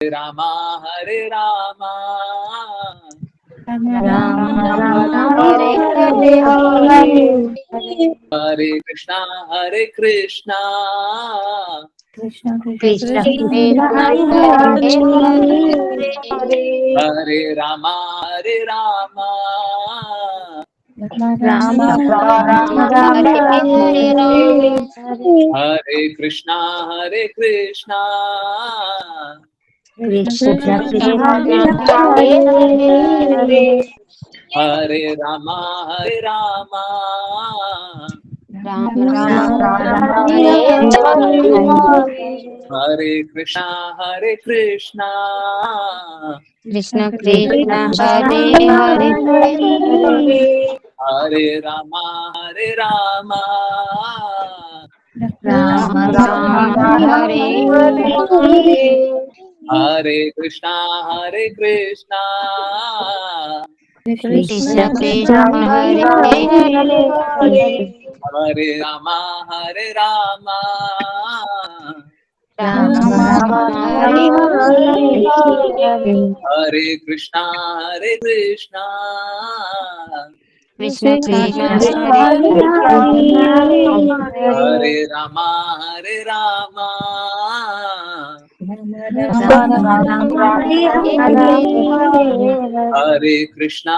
रामा हरे रामा हरे कृष्णा हरे कृष्णा कृष्ण कृष्ण हरे रामा राम हरे कृष्णा हरे कृष्णा कृष्ण हरे रामा राम हरे कृष्णा हरे कृष्णा कृष्ण कृष्ण हरे हरे हरे रामा राम राम हरे हरे कृष्णा कृष्ण कृष्ण हरे हरे रामा राम राम हरे हरे कृष्णा कृष्ण कृष्ण हरे हरे रामा हरे कृष्णा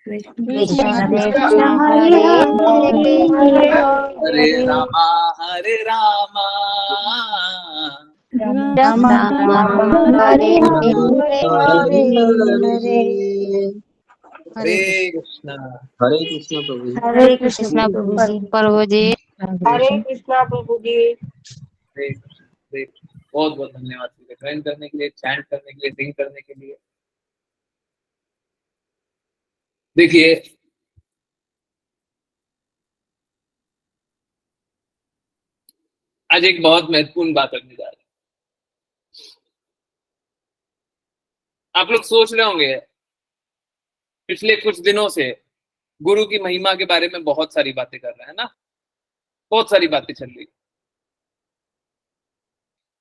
कृष्ण कृष्ण हरे हरे रामा राम राम हरे हरे कृष्णा हरे कृष्ण प्रभु जी। हरे कृष्ण प्रभु जी। प्रभु जी हरे कृष्णा प्रभु जी। हरे कृष्ण। बहुत बहुत धन्यवाद ज्वाइन करने के लिए, चैंट करने के लिए, सिंग करने के लिए। देखिए, आज एक बहुत महत्वपूर्ण बात करने जा रहे हैं। आप लोग सोच रहे होंगे पिछले कुछ दिनों से गुरु की महिमा के बारे में बहुत सारी बातें कर रहे हैं ना, बहुत सारी बातें चल रही।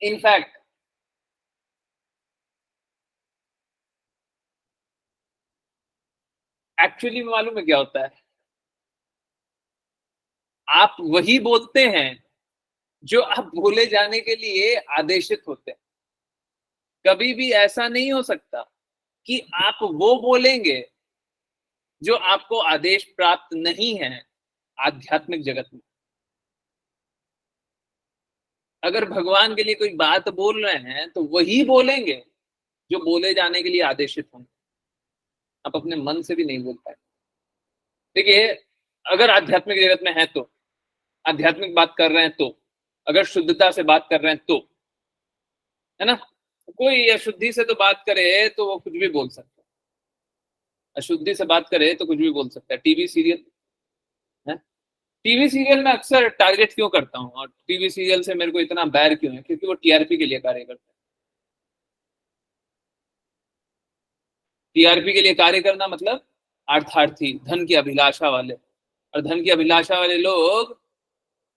इनफैक्ट एक्चुअली मालूम है क्या होता है? आप वही बोलते हैं जो आप बोले जाने के लिए आदेशित होते हैं। कभी भी ऐसा नहीं हो सकता कि आप वो बोलेंगे जो आपको आदेश प्राप्त नहीं है आध्यात्मिक जगत में। अगर भगवान के लिए कोई बात बोल रहे हैं तो वही बोलेंगे जो बोले जाने के लिए आदेशित होंगे। आप अपने मन से भी नहीं बोल पाए। देखिए, अगर आध्यात्मिक जगत में है तो, आध्यात्मिक बात कर रहे हैं तो, अगर शुद्धता से बात कर रहे हैं तो, है ना? कोई अशुद्धि से तो बात करे तो वो कुछ भी बोल सकता है, अशुद्धि से बात करे तो कुछ भी बोल सकता है। टीवी सीरियल है, टीवी सीरियल में अक्सर टारगेट क्यों करता हूँ और टीवी सीरियल से मेरे को इतना बैर क्यों है? क्योंकि वो टीआरपी के लिए कार्य करते हैं। टीआरपी के लिए कार्य करना मतलब अर्थार्थी, धन की अभिलाषा वाले, और धन की अभिलाषा वाले लोग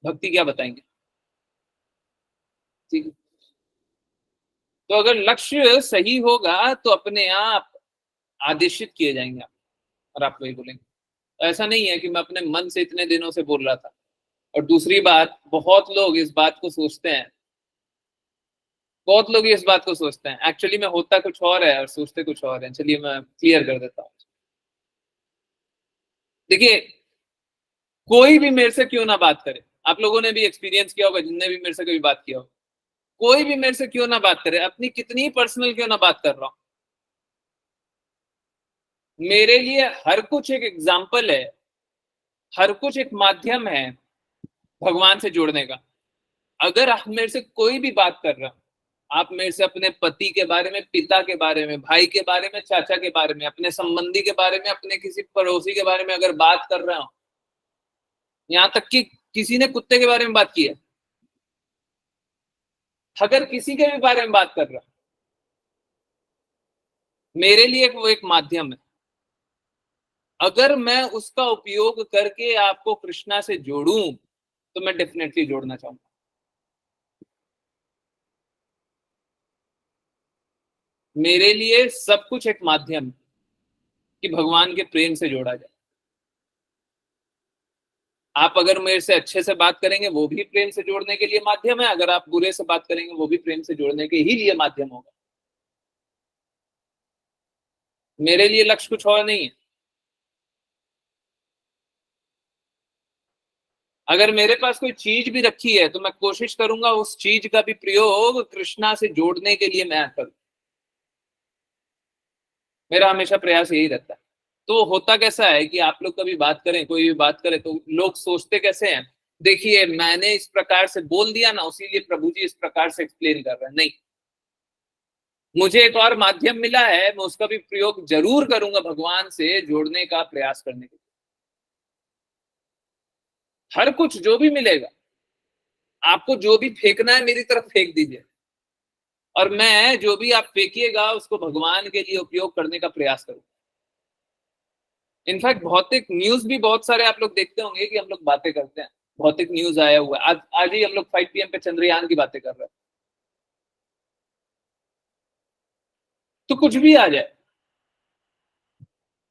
भक्ति क्या बताएंगे? ठीक है, तो अगर लक्ष्य सही होगा तो अपने आप आदेशित किए जाएंगे आप, और आप वही बोलेंगे। ऐसा नहीं है कि मैं अपने मन से इतने दिनों से बोल रहा था। और दूसरी बात, बहुत लोग इस बात को सोचते हैं, बहुत लोग इस बात को सोचते हैं, एक्चुअली में होता कुछ और है और सोचते कुछ और है। चलिए मैं क्लियर कर देता हूँ। देखिए, कोई भी मेरे से क्यों ना बात करे, आप लोगों ने भी एक्सपीरियंस किया होगा, जिनने भी मेरे से कभी बात किया होगा, कोई भी मेरे से क्यों ना बात करे, अपनी कितनी पर्सनल क्यों ना बात कर रहा हूं, मेरे लिए हर कुछ एक एग्जाम्पल है, हर कुछ एक माध्यम है भगवान से जुड़ने का। अगर आप मेरे से कोई भी बात कर रहे हो, आप मेरे से अपने पति के बारे में, पिता के बारे में, भाई के बारे में, चाचा के बारे में, अपने संबंधी के बारे में, अपने किसी पड़ोसी के बारे में अगर बात कर रहे हो, यहां तक कि किसी ने कुत्ते के बारे में बात की है, अगर किसी के भी बारे में बात कर रहा, मेरे लिए वो एक माध्यम है। अगर मैं उसका उपयोग करके आपको कृष्णा से जोड़ूं तो मैं डेफिनेटली जोड़ना चाहूंगा। मेरे लिए सब कुछ एक माध्यम कि भगवान के प्रेम से जोड़ा जाए। आप अगर मेरे से अच्छे से बात करेंगे वो भी प्रेम से जोड़ने के लिए माध्यम है, अगर आप बुरे से बात करेंगे वो भी प्रेम से जोड़ने के ही लिए माध्यम होगा। मेरे लिए लक्ष्य कुछ और नहीं है। अगर मेरे पास कोई चीज भी रखी है तो मैं कोशिश करूंगा उस चीज का भी प्रयोग कृष्णा से जोड़ने के लिए मैं करूं। मेरा हमेशा प्रयास यही रहता है। तो होता कैसा है कि आप लोग कभी बात करें, कोई भी बात करे, तो लोग सोचते कैसे हैं, देखिए मैंने इस प्रकार से बोल दिया ना, इसीलिए प्रभु जी इस प्रकार से एक्सप्लेन कर रहे हैं। नहीं, मुझे एक और माध्यम मिला है, मैं उसका भी प्रयोग जरूर करूंगा भगवान से जोड़ने का प्रयास करने के लिए। हर कुछ जो भी मिलेगा, आपको जो भी फेंकना है मेरी तरफ फेंक दीजिए, और मैं जो भी आप फेंकिएगा उसको भगवान के लिए उपयोग करने का प्रयास करूंगा। इनफैक्ट भौतिक न्यूज भी बहुत सारे आप लोग देखते होंगे कि हम लोग बातें करते हैं, भौतिक न्यूज आया हुआ है। आज ही हम लोग 5 PM पे चंद्रयान की बातें कर रहे हैं। तो कुछ भी आ जाए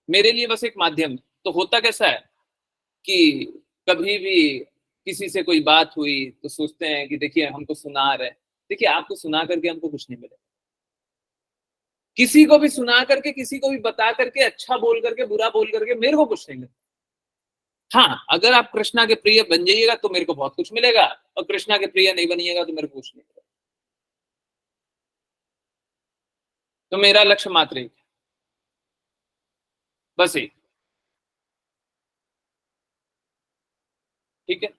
मेरे लिए बस एक माध्यम है। तो होता कैसा है कि कभी भी किसी से कोई बात हुई तो सोचते हैं कि देखिए हमको सुना रहे, देखिए आपको सुना करके हमको कुछ नहीं मिलेगा। किसी को भी सुना करके, किसी को भी बता करके, अच्छा बोल करके, बुरा बोल करके मेरे को कुछ नहीं मिलेगा। हाँ, अगर आप कृष्णा के प्रिय बन जाइएगा तो मेरे को बहुत कुछ मिलेगा, और कृष्णा के प्रिय नहीं बनिएगा तो मेरे को कुछ नहीं मिलेगा। तो मेरा लक्ष्य मात्र एक है, बस एक। ठीक है,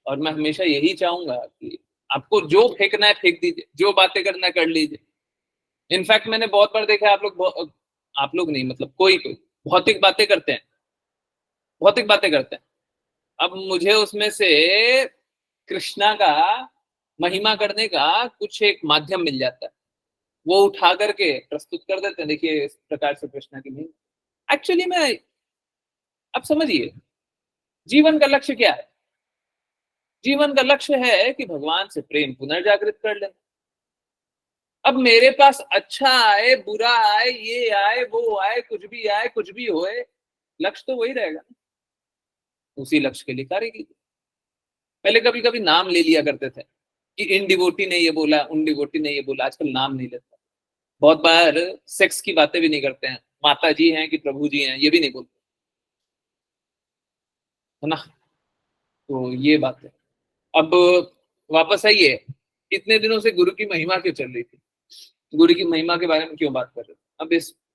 और मैं हमेशा यही चाहूंगा कि आपको जो फेंकना है फेंक दीजिए, जो बातें करना है कर लीजिए। इनफैक्ट मैंने बहुत बार देखा है आप लोग नहीं, मतलब कोई कोई भौतिक बातें करते हैं, भौतिक बातें करते हैं। अब मुझे उसमें से कृष्णा का महिमा करने का कुछ एक माध्यम मिल जाता है, वो उठा करके प्रस्तुत कर देते हैं, देखिए इस प्रकार से कृष्णा की महिमा। एक्चुअली में अब समझिए जीवन का लक्ष्य क्या है। जीवन का लक्ष्य है कि भगवान से प्रेम पुनर्जागृत कर लेना। अब मेरे पास अच्छा आए, बुरा आए, ये आए, वो आए, कुछ भी होए, लक्ष्य तो वही रहेगा ना। उसी लक्ष्य के लिए कार्य कीजिए। पहले कभी कभी नाम ले लिया करते थे कि इन डिवोटी ने ये बोला, उन डिवोटी ने ये बोला, आजकल नाम नहीं लेता। बहुत बार सेक्स की बातें भी नहीं करते हैं, माता जी हैं कि प्रभु जी हैं ये भी नहीं बोलते, है ना। तो ये बात है। अब वापस आइए, इतने दिनों से गुरु की महिमा क्यों चल रही थी, गुरु की महिमा के बारे में क्यों बात कर रहे थे। अब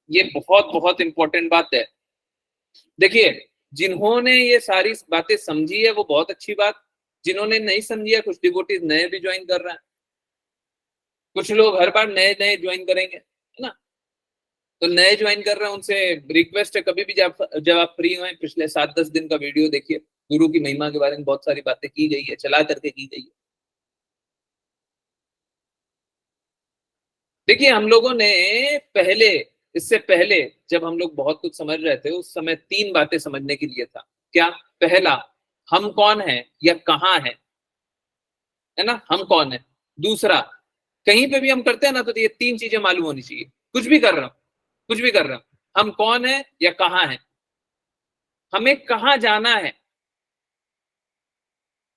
ये बहुत बहुत इंपॉर्टेंट बात है। देखिए, जिन्होंने ये सारी बातें समझी है वो बहुत अच्छी बात, जिन्होंने नहीं समझी है, कुछ डिवोटीज नए भी ज्वाइन कर रहे हैं, कुछ लोग हर बार नए नए ज्वाइन करेंगे, है ना। तो नए ज्वाइन कर रहे हैं, उनसे रिक्वेस्ट है कभी भी जब आप फ्री हुए पिछले 7-10 दिन का वीडियो देखिए, गुरु की महिमा के बारे में बहुत सारी बातें की गई है, चला करके की गई है। देखिए हम लोगों ने पहले, इससे पहले जब हम लोग बहुत कुछ समझ रहे थे उस समय 3 बातें समझने के लिए था। क्या? पहला, हम कौन है या कहाँ है ना, हम कौन है। दूसरा, कहीं पे भी हम करते हैं ना तो ये 3 चीजें मालूम होनी चाहिए। कुछ भी कर रहा हूं, कुछ भी कर रहा हूं, हम कौन है या कहाँ है, हमें कहाँ जाना है,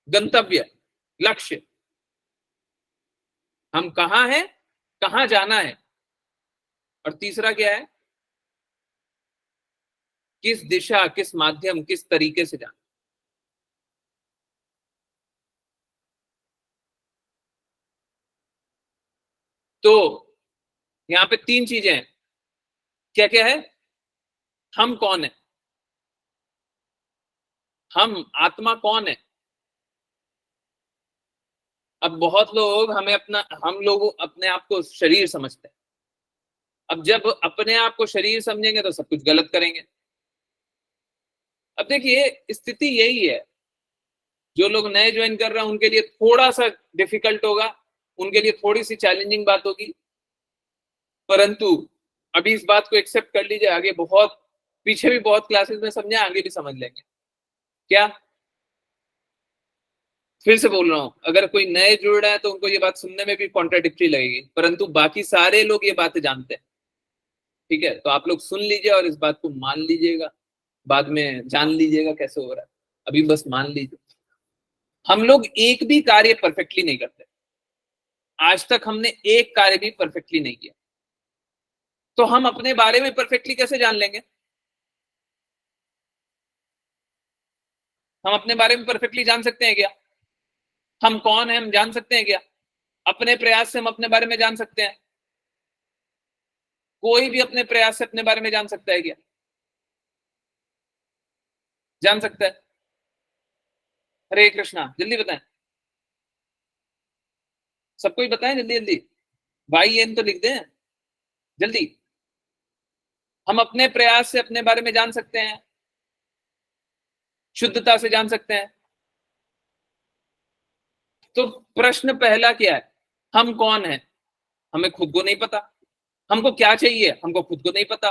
गंतव्य, लक्ष्य, हम कहाँ हैं, कहाँ जाना है, और तीसरा क्या है, किस दिशा, किस माध्यम, किस तरीके से जाना। तो यहाँ पे 3 चीजें हैं। क्या क्या है? हम कौन है, हम आत्मा कौन है। अब बहुत लोग हम लोग अपने आप को शरीर समझते हैं। अब जब अपने आप को शरीर समझेंगे तो सब कुछ गलत करेंगे। अब देखिए स्थिति यही है, जो लोग नए ज्वाइन कर रहे हैं उनके लिए थोड़ा सा डिफिकल्ट होगा, उनके लिए थोड़ी सी चैलेंजिंग बात होगी, परंतु अभी इस बात को एक्सेप्ट कर लीजिए, आगे बहुत, पीछे भी बहुत क्लासेस में समझे, आगे भी समझ लेंगे। क्या? फिर से बोल रहा हूं, अगर कोई नए जुड़ रहा है तो उनको ये बात सुनने में भी कॉन्ट्राडिक्टरी लगेगी, परंतु बाकी सारे लोग ये बातें जानते हैं। ठीक है, तो आप लोग सुन लीजिए और इस बात को मान लीजिएगा, बाद में जान लीजिएगा कैसे हो रहा है, अभी बस मान लीजिए। हम लोग एक भी कार्य परफेक्टली नहीं करते, आज तक हमने एक कार्य भी परफेक्टली नहीं किया, तो हम अपने बारे में परफेक्टली कैसे जान लेंगे? हम अपने बारे में परफेक्टली जान सकते हैं क्या? हम कौन है हम जान सकते हैं क्या? अपने प्रयास से हम अपने बारे में जान सकते हैं? कोई भी अपने प्रयास से अपने बारे में जान सकता है क्या? जान सकता है? हरे कृष्णा, जल्दी बताएं, सबको ही बताएं जल्दी जल्दी, भाई एन तो लिख दें जल्दी। हम अपने प्रयास से अपने बारे में जान सकते हैं, शुद्धता से जान सकते हैं। तो प्रश्न पहला क्या है? हम कौन है? हमें खुद को नहीं पता। हमको क्या चाहिए? हमको खुद को नहीं पता।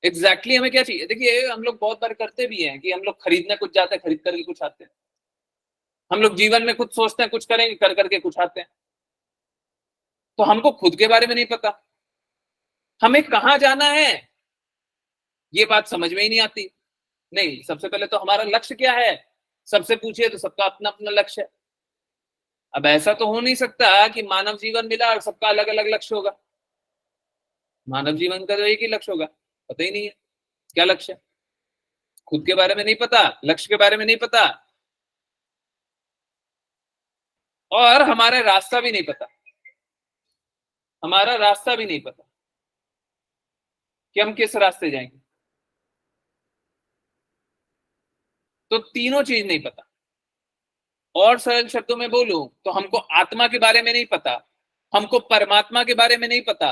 एग्जैक्टली हमें क्या चाहिए? देखिए, हम लोग बहुत बार करते भी हैं कि हम लोग खरीदने कुछ जाते हैं, खरीद करके कुछ आते हैं। हम लोग जीवन में कुछ सोचते हैं, कुछ करेंगे, कर करके कुछ आते हैं। तो हमको खुद के बारे में नहीं पता, हमें कहाँ जाना है ये बात समझ में ही नहीं आती। नहीं, सबसे पहले तो हमारा लक्ष्य क्या है सबसे पूछिए, तो सबका अपना अपना लक्ष्य है। अब ऐसा तो हो नहीं सकता कि मानव जीवन मिला और सबका अलग अलग लक्ष्य होगा। मानव जीवन का तो एक ही लक्ष्य होगा, पता ही नहीं है क्या लक्ष्य है। खुद के बारे में नहीं पता, लक्ष्य के बारे में नहीं पता, और हमारा रास्ता भी नहीं पता। हमारा रास्ता भी नहीं पता कि हम किस रास्ते जाएंगे। तो तीनों चीज नहीं पता। और सरल शब्दों में बोलूं तो हमको आत्मा के बारे में नहीं पता, हमको परमात्मा के बारे में नहीं पता,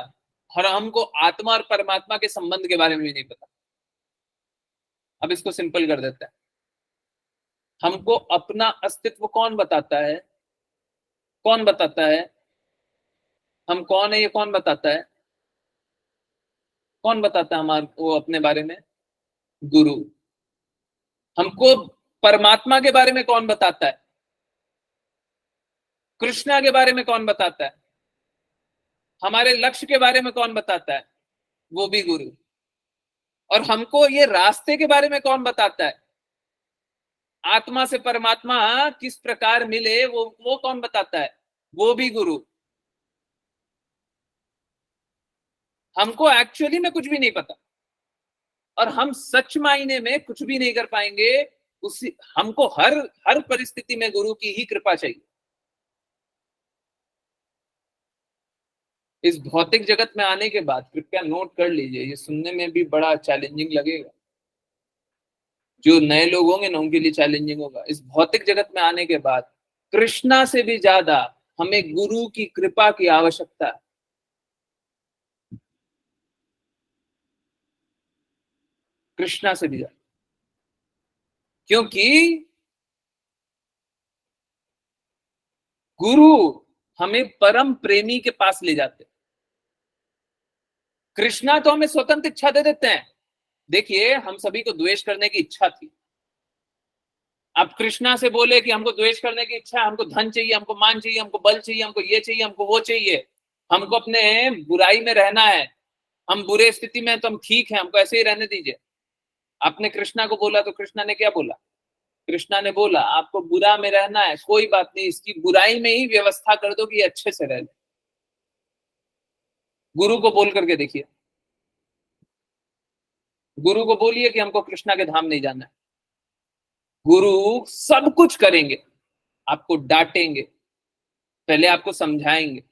और हमको आत्मा और परमात्मा के संबंध के बारे में भी नहीं पता। अब इसको सिंपल कर देते हैं। हमको अपना अस्तित्व कौन बताता है? कौन बताता है हम कौन है? ये कौन बताता है? कौन बताता है हमारे वो अपने बारे में? गुरु। हमको परमात्मा के बारे में कौन बताता है? कृष्णा के बारे में कौन बताता है? हमारे लक्ष्य के बारे में कौन बताता है? वो भी गुरु। और हमको ये रास्ते के बारे में कौन बताता है? आत्मा से परमात्मा किस प्रकार मिले, वो कौन बताता है? वो भी गुरु। हमको एक्चुअली में कुछ भी नहीं पता, और हम सच मायने में कुछ भी नहीं कर पाएंगे। उसी हमको हर हर परिस्थिति में गुरु की ही कृपा चाहिए। इस भौतिक जगत में आने के बाद कृपया नोट कर लीजिए, ये सुनने में भी बड़ा चैलेंजिंग लगेगा, जो नए लोग होंगे ना उनके लिए चैलेंजिंग होगा। इस भौतिक जगत में आने के बाद कृष्णा से भी ज्यादा हमें गुरु की कृपा की आवश्यकता है। कृष्णा से भी ज्यादा, क्योंकि गुरु हमें परम प्रेमी के पास ले जाते हैं। कृष्णा तो हमें स्वतंत्र इच्छा दे देते हैं। देखिए, हम सभी को द्वेष करने की इच्छा थी। आप कृष्णा से बोले कि हमको द्वेष करने की इच्छा है, हमको धन चाहिए, हमको मान चाहिए, हमको बल चाहिए, हमको ये चाहिए, हमको वो चाहिए, हमको अपने बुराई में रहना है, हम बुरे स्थिति में तो हम ठीक है, हमको ऐसे ही रहने दीजिए। आपने कृष्णा को बोला तो कृष्णा ने क्या बोला? कृष्णा ने बोला आपको बुरा में रहना है, कोई बात नहीं, इसकी बुराई में ही व्यवस्था कर दो कि ये अच्छे से रह ले। गुरु को बोल करके देखिए, गुरु को बोलिए कि हमको कृष्णा के धाम नहीं जाना है। गुरु सब कुछ करेंगे, आपको डांटेंगे, पहले आपको समझाएंगे,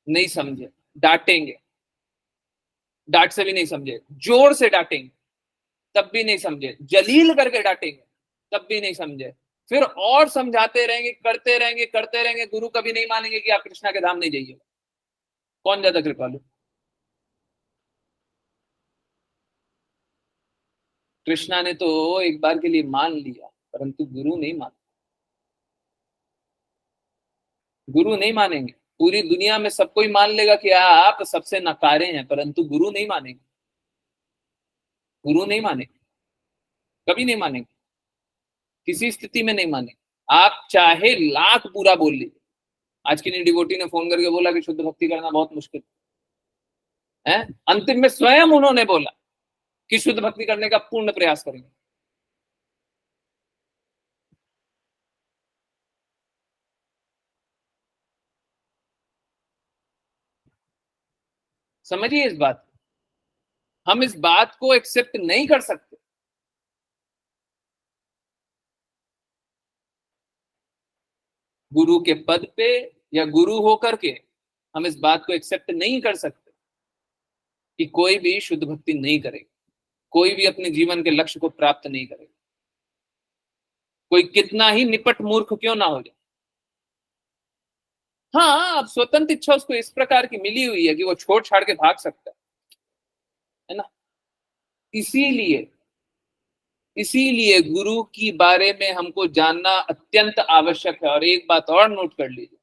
नहीं समझे डांटेंगे, डांट से भी नहीं समझे जोर से डांटेंगे तब भी नहीं समझे, जलील करके डांटेंगे तब भी नहीं समझे, फिर और समझाते रहेंगे, करते रहेंगे करते रहेंगे, गुरु कभी नहीं मानेंगे कि आप कृष्णा के धाम नहीं जाइए। कौन ज्यादा कृपालु? कृष्णा ने तो एक बार के लिए मान लिया, परंतु गुरु नहीं मान, गुरु नहीं मानेंगे। पूरी दुनिया में सब कोई मान लेगा कि आप सबसे नकारे हैं, परंतु गुरु नहीं मानेंगे। गुरु नहीं मानेंगे, कभी नहीं मानेंगे, किसी स्थिति में नहीं मानेंगे। आप चाहे लाख बुरा बोल लीजिए। आज की डिवोटी ने फोन करके बोला कि शुद्ध भक्ति करना बहुत मुश्किल। है। अंतिम में स्वयं उन्होंने बोला कि शुद्ध भक्ति करने का पूर्ण प्रयास करेंगे। समझिए इस बात, हम इस बात को एक्सेप्ट नहीं कर सकते। गुरु के पद पे या गुरु होकर के हम इस बात को एक्सेप्ट नहीं कर सकते कि कोई भी शुद्ध भक्ति नहीं करेगा, कोई भी अपने जीवन के लक्ष्य को प्राप्त नहीं करेगा, कोई कितना ही निपट मूर्ख क्यों ना हो जाए। हाँ, अब स्वतंत्र इच्छा उसको इस प्रकार की मिली हुई है कि वो छोड़ छाड़ के भाग सकता है ना। इसीलिए इसीलिए गुरु की बारे में हमको जानना अत्यंत आवश्यक है। और एक बात और नोट कर लीजिए,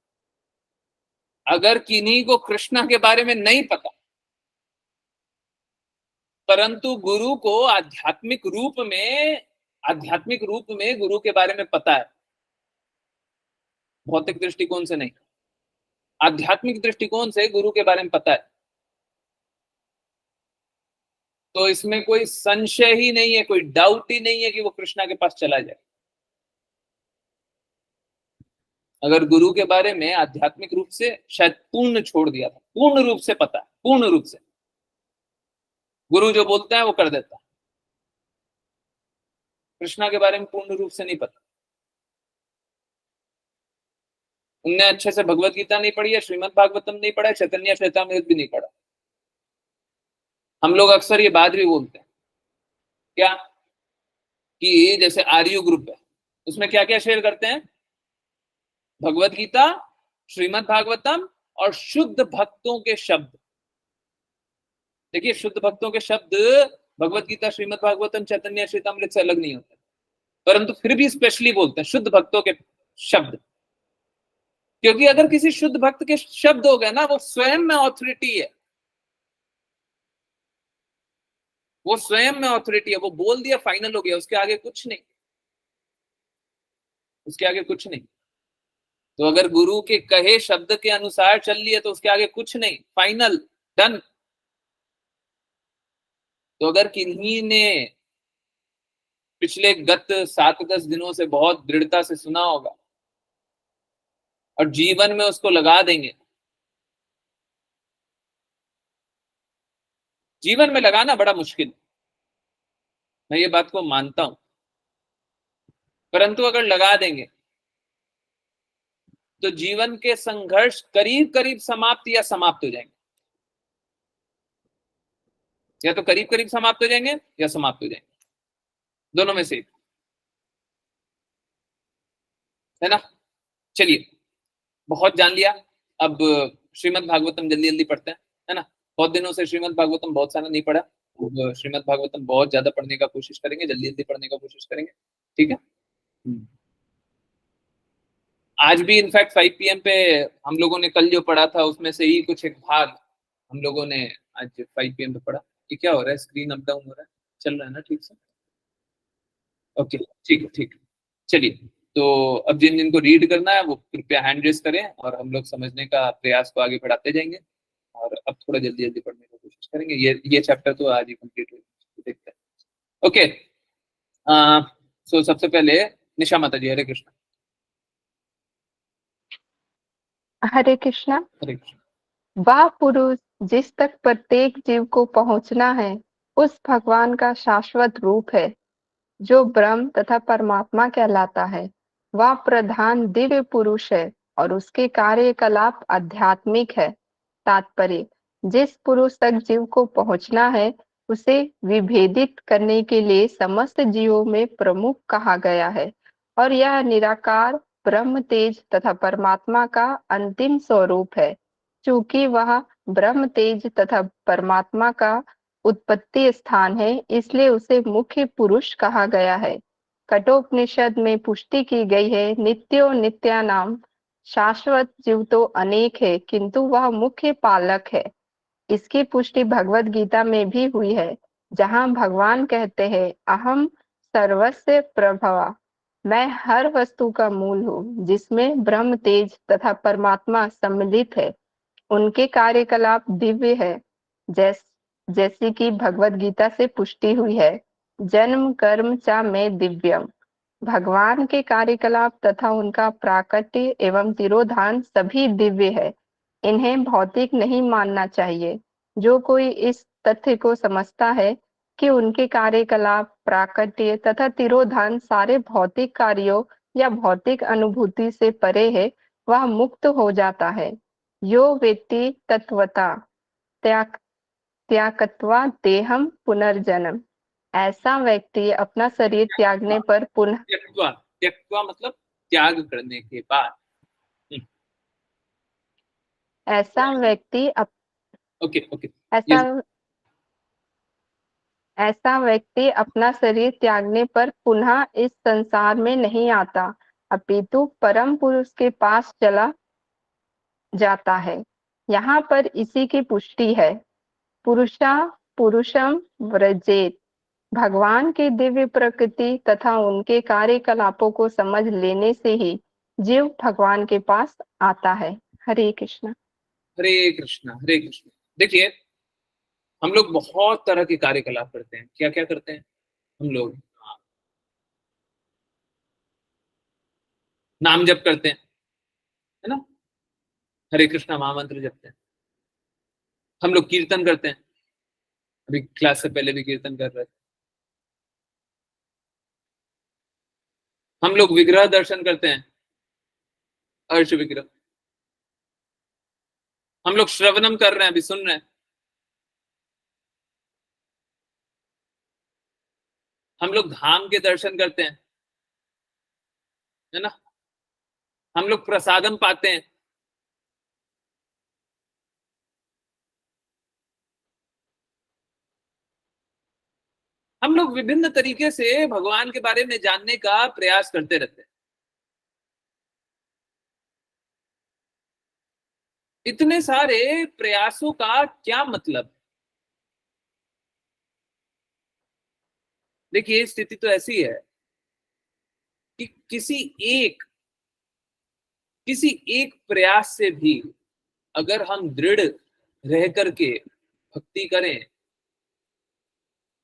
अगर किन्हीं को कृष्णा के बारे में नहीं पता, परंतु गुरु को आध्यात्मिक रूप में गुरु के बारे में पता है, भौतिक दृष्टिकोण से नहीं, आध्यात्मिक दृष्टिकोण से गुरु के बारे में पता है, तो इसमें कोई संशय ही नहीं है, कोई डाउट ही नहीं है कि वो कृष्णा के पास चला जाए। अगर गुरु के बारे में आध्यात्मिक रूप से शायद पूर्ण छोड़ दिया था, पूर्ण रूप से पता है, पूर्ण रूप से गुरु जो बोलता है वो कर देता है, कृष्णा के बारे में पूर्ण रूप से नहीं पता। उनने अच्छे से भगवत गीता नहीं पढ़ी है, श्रीमद् भागवतम नहीं पढ़ा है, चैतन्य चैतामृत भी नहीं पढ़ा। हम लोग अक्सर ये बात भी बोलते हैं क्या कि जैसे आर्यू ग्रुप है, उसमें क्या क्या शेयर करते हैं, भगवत गीता, श्रीमद् भागवतम और शुद्ध भक्तों के शब्द। देखिए, शुद्ध भक्तों के शब्द भगवत गीता, श्रीमद् भागवतम, चैतन्य चैतामृत से अलग नहीं होते, परंतु फिर भी स्पेशली बोलते हैं शुद्ध भक्तों के शब्द, क्योंकि अगर किसी शुद्ध भक्त के शब्द हो गए ना, वो स्वयं में ऑथोरिटी है, वो स्वयं में ऑथोरिटी है, वो बोल दिया फाइनल हो गया, उसके आगे कुछ नहीं, उसके आगे कुछ नहीं। तो अगर गुरु के कहे शब्द के अनुसार चल लिए तो उसके आगे कुछ नहीं, फाइनल, डन। तो अगर किन्हीं ने पिछले गत 7-10 दिनों से बहुत दृढ़ता से सुना होगा और जीवन में उसको लगा देंगे, जीवन में लगाना बड़ा मुश्किल, मैं ये बात को मानता हूं, परंतु अगर लगा देंगे तो जीवन के संघर्ष करीब करीब समाप्त या समाप्त हो जाएंगे, या तो करीब करीब समाप्त हो जाएंगे या समाप्त हो जाएंगे, दोनों में से एक, है ना। चलिए, बहुत जान लिया, अब श्रीमद् भागवतम जल्दी जल्दी पढ़ते हैं, है ना। बहुत दिनों से श्रीमद् भागवतम बहुत सारा नहीं पढ़ा, अब श्रीमद् भागवतम बहुत ज्यादा पढ़ने का कोशिश करेंगे, जल्दी जल्दी पढ़ने का कोशिश करेंगे, ठीक है। आज भी इनफैक्ट 5 PM पे हम लोगों ने कल जो पढ़ा था उसमें से ही कुछ एक भाग हम लोगों ने आज 5 PM पे पढ़ा। ये क्या हो रहा है, स्क्रीन अप डाउन हो रहा है, चल रहा है ना ठीक से, ओके ठीक है ठीक है। चलिए, तो अब जिन जिनको रीड करना है वो कृपया हैंड रेस करें और हम लोग समझने का प्रयास को आगे बढ़ाते जाएंगे, और अब थोड़ा जल्दी जल्दी पढ़ने की कोशिश करेंगे। ये चैप्टर तो आज ही कंप्लीट हो, देखते हैं। ओके, सो सबसे पहले निशा माता जी, हरे कृष्ण। हरे कृष्णा। हरे कृष्ण। वह पुरुष जिस तक प्रत्येक जीव को पहुंचना है उस भगवान का शाश्वत रूप है, जो ब्रह्म तथा परमात्मा कहलाता है। वह प्रधान दिव्य पुरुष है और उसके कार्यकलाप आध्यात्मिक है। तात्पर्य, जिस पुरुष तक जीव को पहुंचना है उसे विभेदित करने के लिए समस्त जीवों में प्रमुख कहा गया है, और यह निराकार ब्रह्म तेज तथा परमात्मा का अंतिम स्वरूप है। चूंकि वह ब्रह्म तेज तथा परमात्मा का उत्पत्ति स्थान है, इसलिए उसे मुख्य पुरुष कहा गया है। कठोपनिषद में पुष्टि की गई है, नित्यो नित्यानाम, शाश्वत जीव तो अनेक है किंतु वह मुख्य पालक है। इसकी पुष्टि भगवत गीता में भी हुई है, जहां भगवान कहते हैं, अहम सर्वस्य प्रभवा, मैं हर वस्तु का मूल हूँ, जिसमें ब्रह्म तेज तथा परमात्मा सम्मिलित है। उनके कार्यकलाप दिव्य है, जैसी कि भगवत गीता से पुष्टि हुई है, जन्म कर्म च में दिव्यम। भगवान के कार्यकलाप तथा उनका प्राकट्य एवं तिरोधान सभी दिव्य है। इन्हें भौतिक नहीं मानना चाहिए। जो कोई इस तथ्य को समझता है कि उनके कार्यकलाप, प्राकट्य तथा तिरोधान सारे भौतिक कार्यों या भौतिक अनुभूति से परे है, वह मुक्त हो जाता है। यो वेत्ति तत्वता त्याग त्यागत्वा देहम पुनर्जन्म। ऐसा व्यक्ति अपना शरीर त्यागने पर पुनः त्यक्त्वा, त्यक्त्वा मतलब त्याग करने के बाद। ऐसा व्यक्ति ओके ओके, ऐसा ऐसा व्यक्ति अपना शरीर त्यागने पर पुनः इस संसार में नहीं आता, अपितु परम पुरुष के पास चला जाता है। यहाँ पर इसी की पुष्टि है। पुरुषा पुरुषम व्रजेत। भगवान की दिव्य प्रकृति तथा उनके कार्यकलापों को समझ लेने से ही जीव भगवान के पास आता है। हरे कृष्ण। हरे कृष्णा हरे कृष्णा। देखिए, हम लोग बहुत तरह के कार्यकलाप करते हैं। क्या क्या करते हैं हम लोग? नाम जप करते हैं, है ना, हरे कृष्णा महामंत्र जपते हैं। हम लोग कीर्तन करते हैं, अभी क्लास से पहले भी कीर्तन कर रहे थे। हम लोग विग्रह दर्शन करते हैं, अर्श विग्रह। हम लोग श्रवणम कर रहे हैं, अभी सुन रहे हैं। हम लोग धाम के दर्शन करते हैं, है ना। हम लोग प्रसादम पाते हैं। हम लोग विभिन्न तरीके से भगवान के बारे में जानने का प्रयास करते रहते हैं। इतने सारे प्रयासों का क्या मतलब? देखिए, स्थिति तो ऐसी है कि किसी एक प्रयास से भी अगर हम दृढ़ रह करके भक्ति करें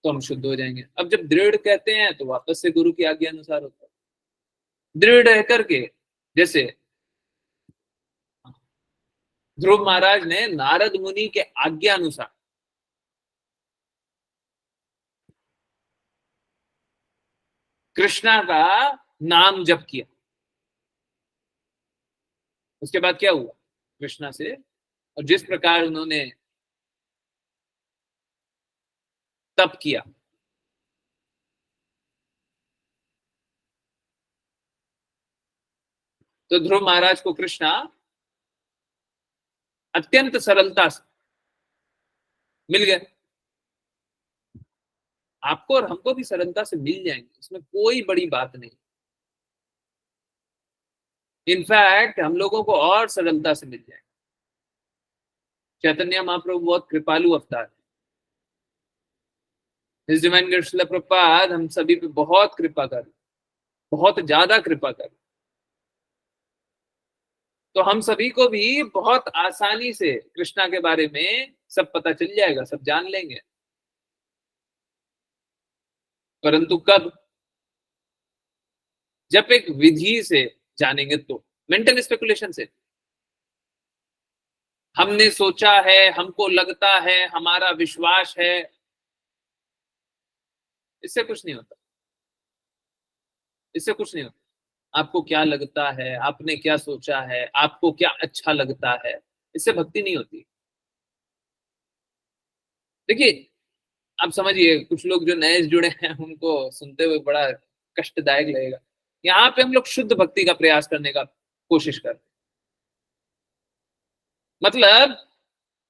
तो हम शुद्ध हो जाएंगे। अब जब दृढ़ कहते हैं तो वापस से गुरु की आज्ञा अनुसार होता है। दृढ़ रह करके, जैसे ध्रुव महाराज ने नारद मुनि के आज्ञा अनुसार कृष्णा का नाम जप किया। उसके बाद क्या हुआ कृष्णा से, और जिस प्रकार उन्होंने तप किया, तो ध्रुव महाराज को कृष्णा अत्यंत सरलता से मिल गए। आपको और हमको भी सरलता से मिल जाएंगे, इसमें कोई बड़ी बात नहीं। इनफैक्ट हम लोगों को और सरलता से मिल जाएंगे। चैतन्य महाप्रभु बहुत कृपालु अवतार है। His divine grace Srila Prabhupada हम सभी पे बहुत कृपा कर, बहुत ज्यादा कृपा कर। तो हम सभी को भी बहुत आसानी से कृष्णा के बारे में सब पता चल जाएगा, सब जान लेंगे। परंतु कब? जब एक विधि से जानेंगे, तो मेंटल स्पेकुलेशन से हमने सोचा है, हमको लगता है, हमारा विश्वास है, इससे कुछ नहीं होता। इससे कुछ नहीं होता। आपको क्या लगता है, आपने क्या सोचा है, आपको क्या अच्छा लगता है, इससे भक्ति नहीं होती। देखिए, आप समझिए, कुछ लोग जो नए जुड़े हैं उनको सुनते हुए बड़ा कष्टदायक लगेगा। यहाँ पे हम लोग शुद्ध भक्ति का प्रयास करने का कोशिश करते हैं। मतलब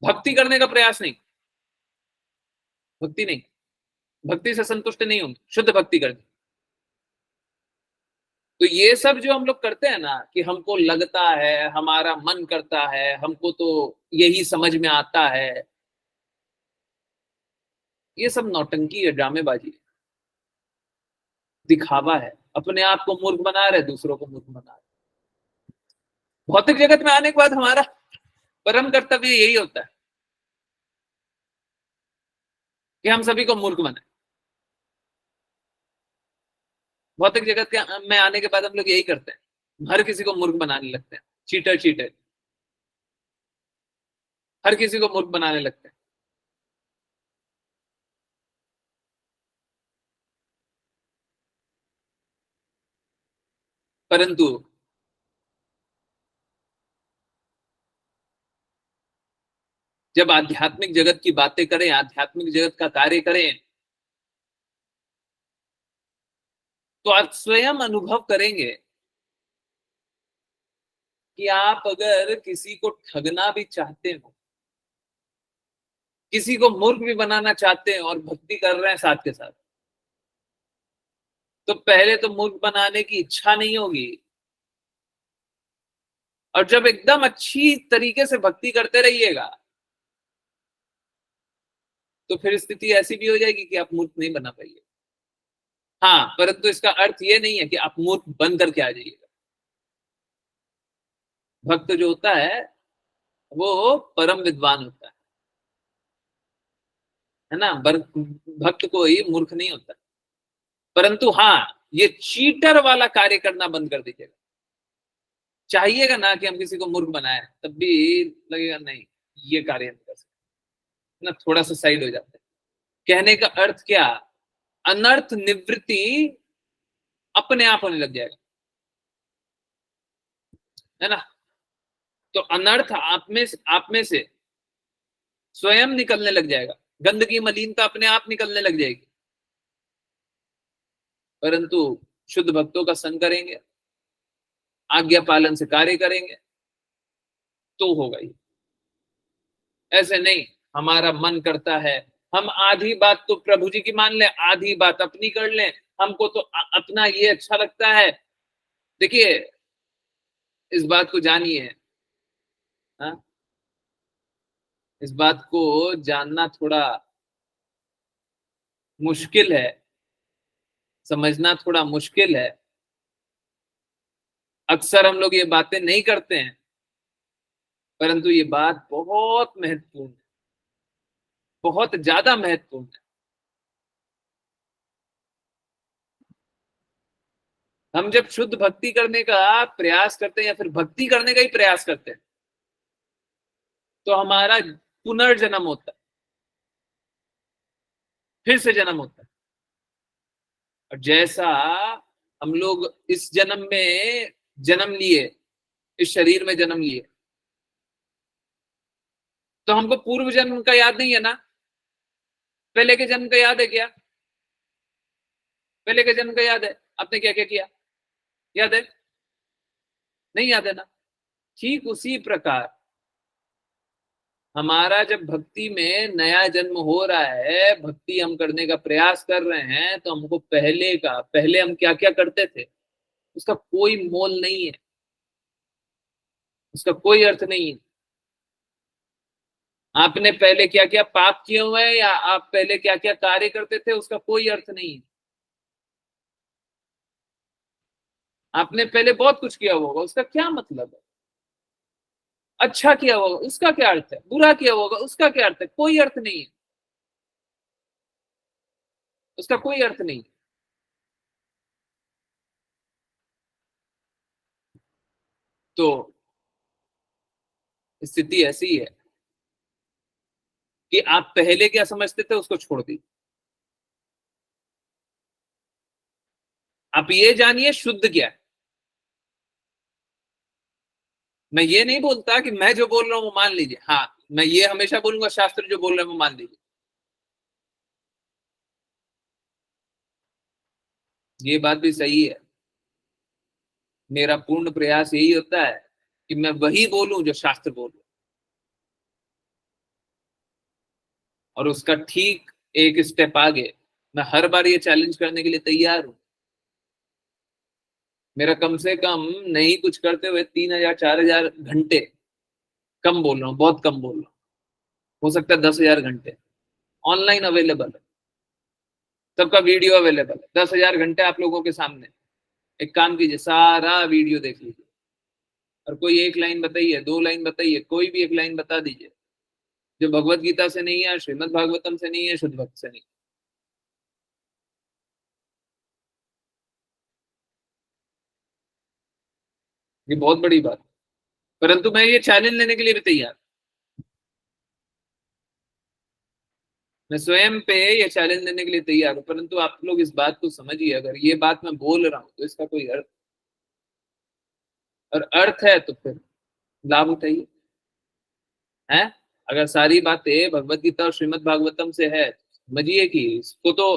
भक्ति करने का प्रयास नहीं, भक्ति नहीं, भक्ति से संतुष्ट नहीं होंगे, शुद्ध भक्ति करनी। तो ये सब जो हम लोग करते हैं ना, कि हमको लगता है, हमारा मन करता है, हमको तो यही समझ में आता है, ये सब नौटंकी है, ड्रामेबाजी है, दिखावा है। अपने आप को मूर्ख बना रहे, दूसरों को मूर्ख बना रहे। भौतिक जगत में आने के बाद हमारा परम कर्तव्य यही होता है कि हम सभी को मूर्ख बनाए। भौतिक जगत के में आने के बाद हम लोग यही करते हैं, हर किसी को मूर्ख बनाने लगते हैं, चीटर चीटर, हर किसी को मूर्ख बनाने लगते हैं। परंतु जब आध्यात्मिक जगत की बातें करें, आध्यात्मिक जगत का कार्य करें, तो आप स्वयं अनुभव करेंगे कि आप अगर किसी को ठगना भी चाहते हो, किसी को मूर्ख भी बनाना चाहते हैं और भक्ति कर रहे हैं साथ के साथ, तो पहले तो मूर्ख बनाने की इच्छा नहीं होगी, और जब एकदम अच्छी तरीके से भक्ति करते रहिएगा तो फिर स्थिति ऐसी भी हो जाएगी कि आप मूर्ख नहीं बना पाइए। हाँ, परंतु इसका अर्थ ये नहीं है कि आप मूर्ख बन करके आ जाइएगा। भक्त जो होता है वो परम विद्वान होता है ना। भक्त कोई मूर्ख नहीं होता। परंतु हाँ, ये चीटर वाला कार्य करना बंद कर दीजिएगा। चाहिएगा ना कि हम किसी को मूर्ख बनाए, तब भी लगेगा नहीं, ये कार्य नहीं कर सकते ना, थोड़ा सा साइड हो जाते हैं। कहने का अर्थ क्या, अनर्थ निवृत्ति अपने आप होने लग जाएगा, है ना। तो अनर्थ आप में से स्वयं निकलने लग जाएगा, गंदगी मलिनता अपने आप निकलने लग जाएगी। परंतु शुद्ध भक्तों का संग करेंगे, आज्ञा पालन से कार्य करेंगे, तो होगा ही। ऐसे नहीं, हमारा मन करता है हम आधी बात तो प्रभु जी की मान लें, आधी बात अपनी कर लें, हमको तो अपना ये अच्छा लगता है। देखिए, इस बात को जानिए, हाँ, इस बात को जानना थोड़ा मुश्किल है, समझना थोड़ा मुश्किल है। अक्सर हम लोग ये बातें नहीं करते हैं, परंतु ये बात बहुत महत्वपूर्ण है, बहुत ज्यादा महत्वपूर्ण है। हम जब शुद्ध भक्ति करने का प्रयास करते हैं या फिर भक्ति करने का ही प्रयास करते हैं, तो हमारा पुनर्जन्म होता है, फिर से जन्म होता है। और जैसा हम लोग इस जन्म में जन्म लिए, इस शरीर में जन्म लिए, तो हमको पूर्व जन्म का याद नहीं है ना। पहले के जन्म का याद है क्या? पहले के जन्म का याद है आपने क्या क्या किया? याद है? नहीं याद है ना। ठीक उसी प्रकार हमारा जब भक्ति में नया जन्म हो रहा है, भक्ति हम करने का प्रयास कर रहे हैं, तो हमको पहले हम क्या क्या करते थे उसका कोई मोल नहीं है, उसका कोई अर्थ नहीं है। आपने पहले क्या क्या पाप किए हुए हैं या आप पहले क्या क्या कार्य करते थे, उसका कोई अर्थ नहीं है। आपने पहले बहुत कुछ किया होगा, उसका क्या मतलब है। अच्छा किया होगा, उसका क्या अर्थ है। बुरा किया होगा, उसका क्या अर्थ है। कोई अर्थ नहीं है, उसका कोई अर्थ नहीं है। तो स्थिति ऐसी है कि आप पहले क्या समझते थे उसको छोड़ दीजिए। आप ये जानिए शुद्ध क्या है। मैं ये नहीं बोलता कि मैं जो बोल रहा हूं वो मान लीजिए, हाँ मैं ये हमेशा बोलूंगा शास्त्र जो बोल रहे हैं वो मान लीजिए, ये बात भी सही है। मेरा पूर्ण प्रयास यही होता है कि मैं वही बोलूं जो शास्त्र बोल रहे, और उसका ठीक एक स्टेप आगे मैं हर बार ये चैलेंज करने के लिए तैयार हूं। मेरा कम से कम नहीं कुछ करते हुए 3,000 4,000 घंटे, कम बोल रहा हूँ, बहुत कम बोल रहा हूँ, हो सकता है 10,000 घंटे ऑनलाइन अवेलेबल है, सबका वीडियो अवेलेबल है। 10,000 घंटे आप लोगों के सामने। एक काम कीजिए, सारा वीडियो देख लीजिए और कोई एक लाइन बताइए, 2 लाइन बताइए, कोई भी एक लाइन बता दीजिए, जो भगवत गीता से नहीं है, श्रीमद् भागवतम से नहीं है, शुद्ध भक्त से नहीं। ये बहुत बड़ी बात। परंतु मैं ये चैलेंज लेने के लिए भी तैयार, मैं स्वयं पे ये चैलेंज लेने के लिए तैयार हूं। परंतु आप लोग इस बात को समझिए, अगर ये बात मैं बोल रहा हूं तो इसका कोई अर्थ, और अर्थ है तो फिर लाभ उठाइए। है, अगर सारी बातें भगवत गीता और श्रीमद् भागवतम से है, समझिए कि इसको तो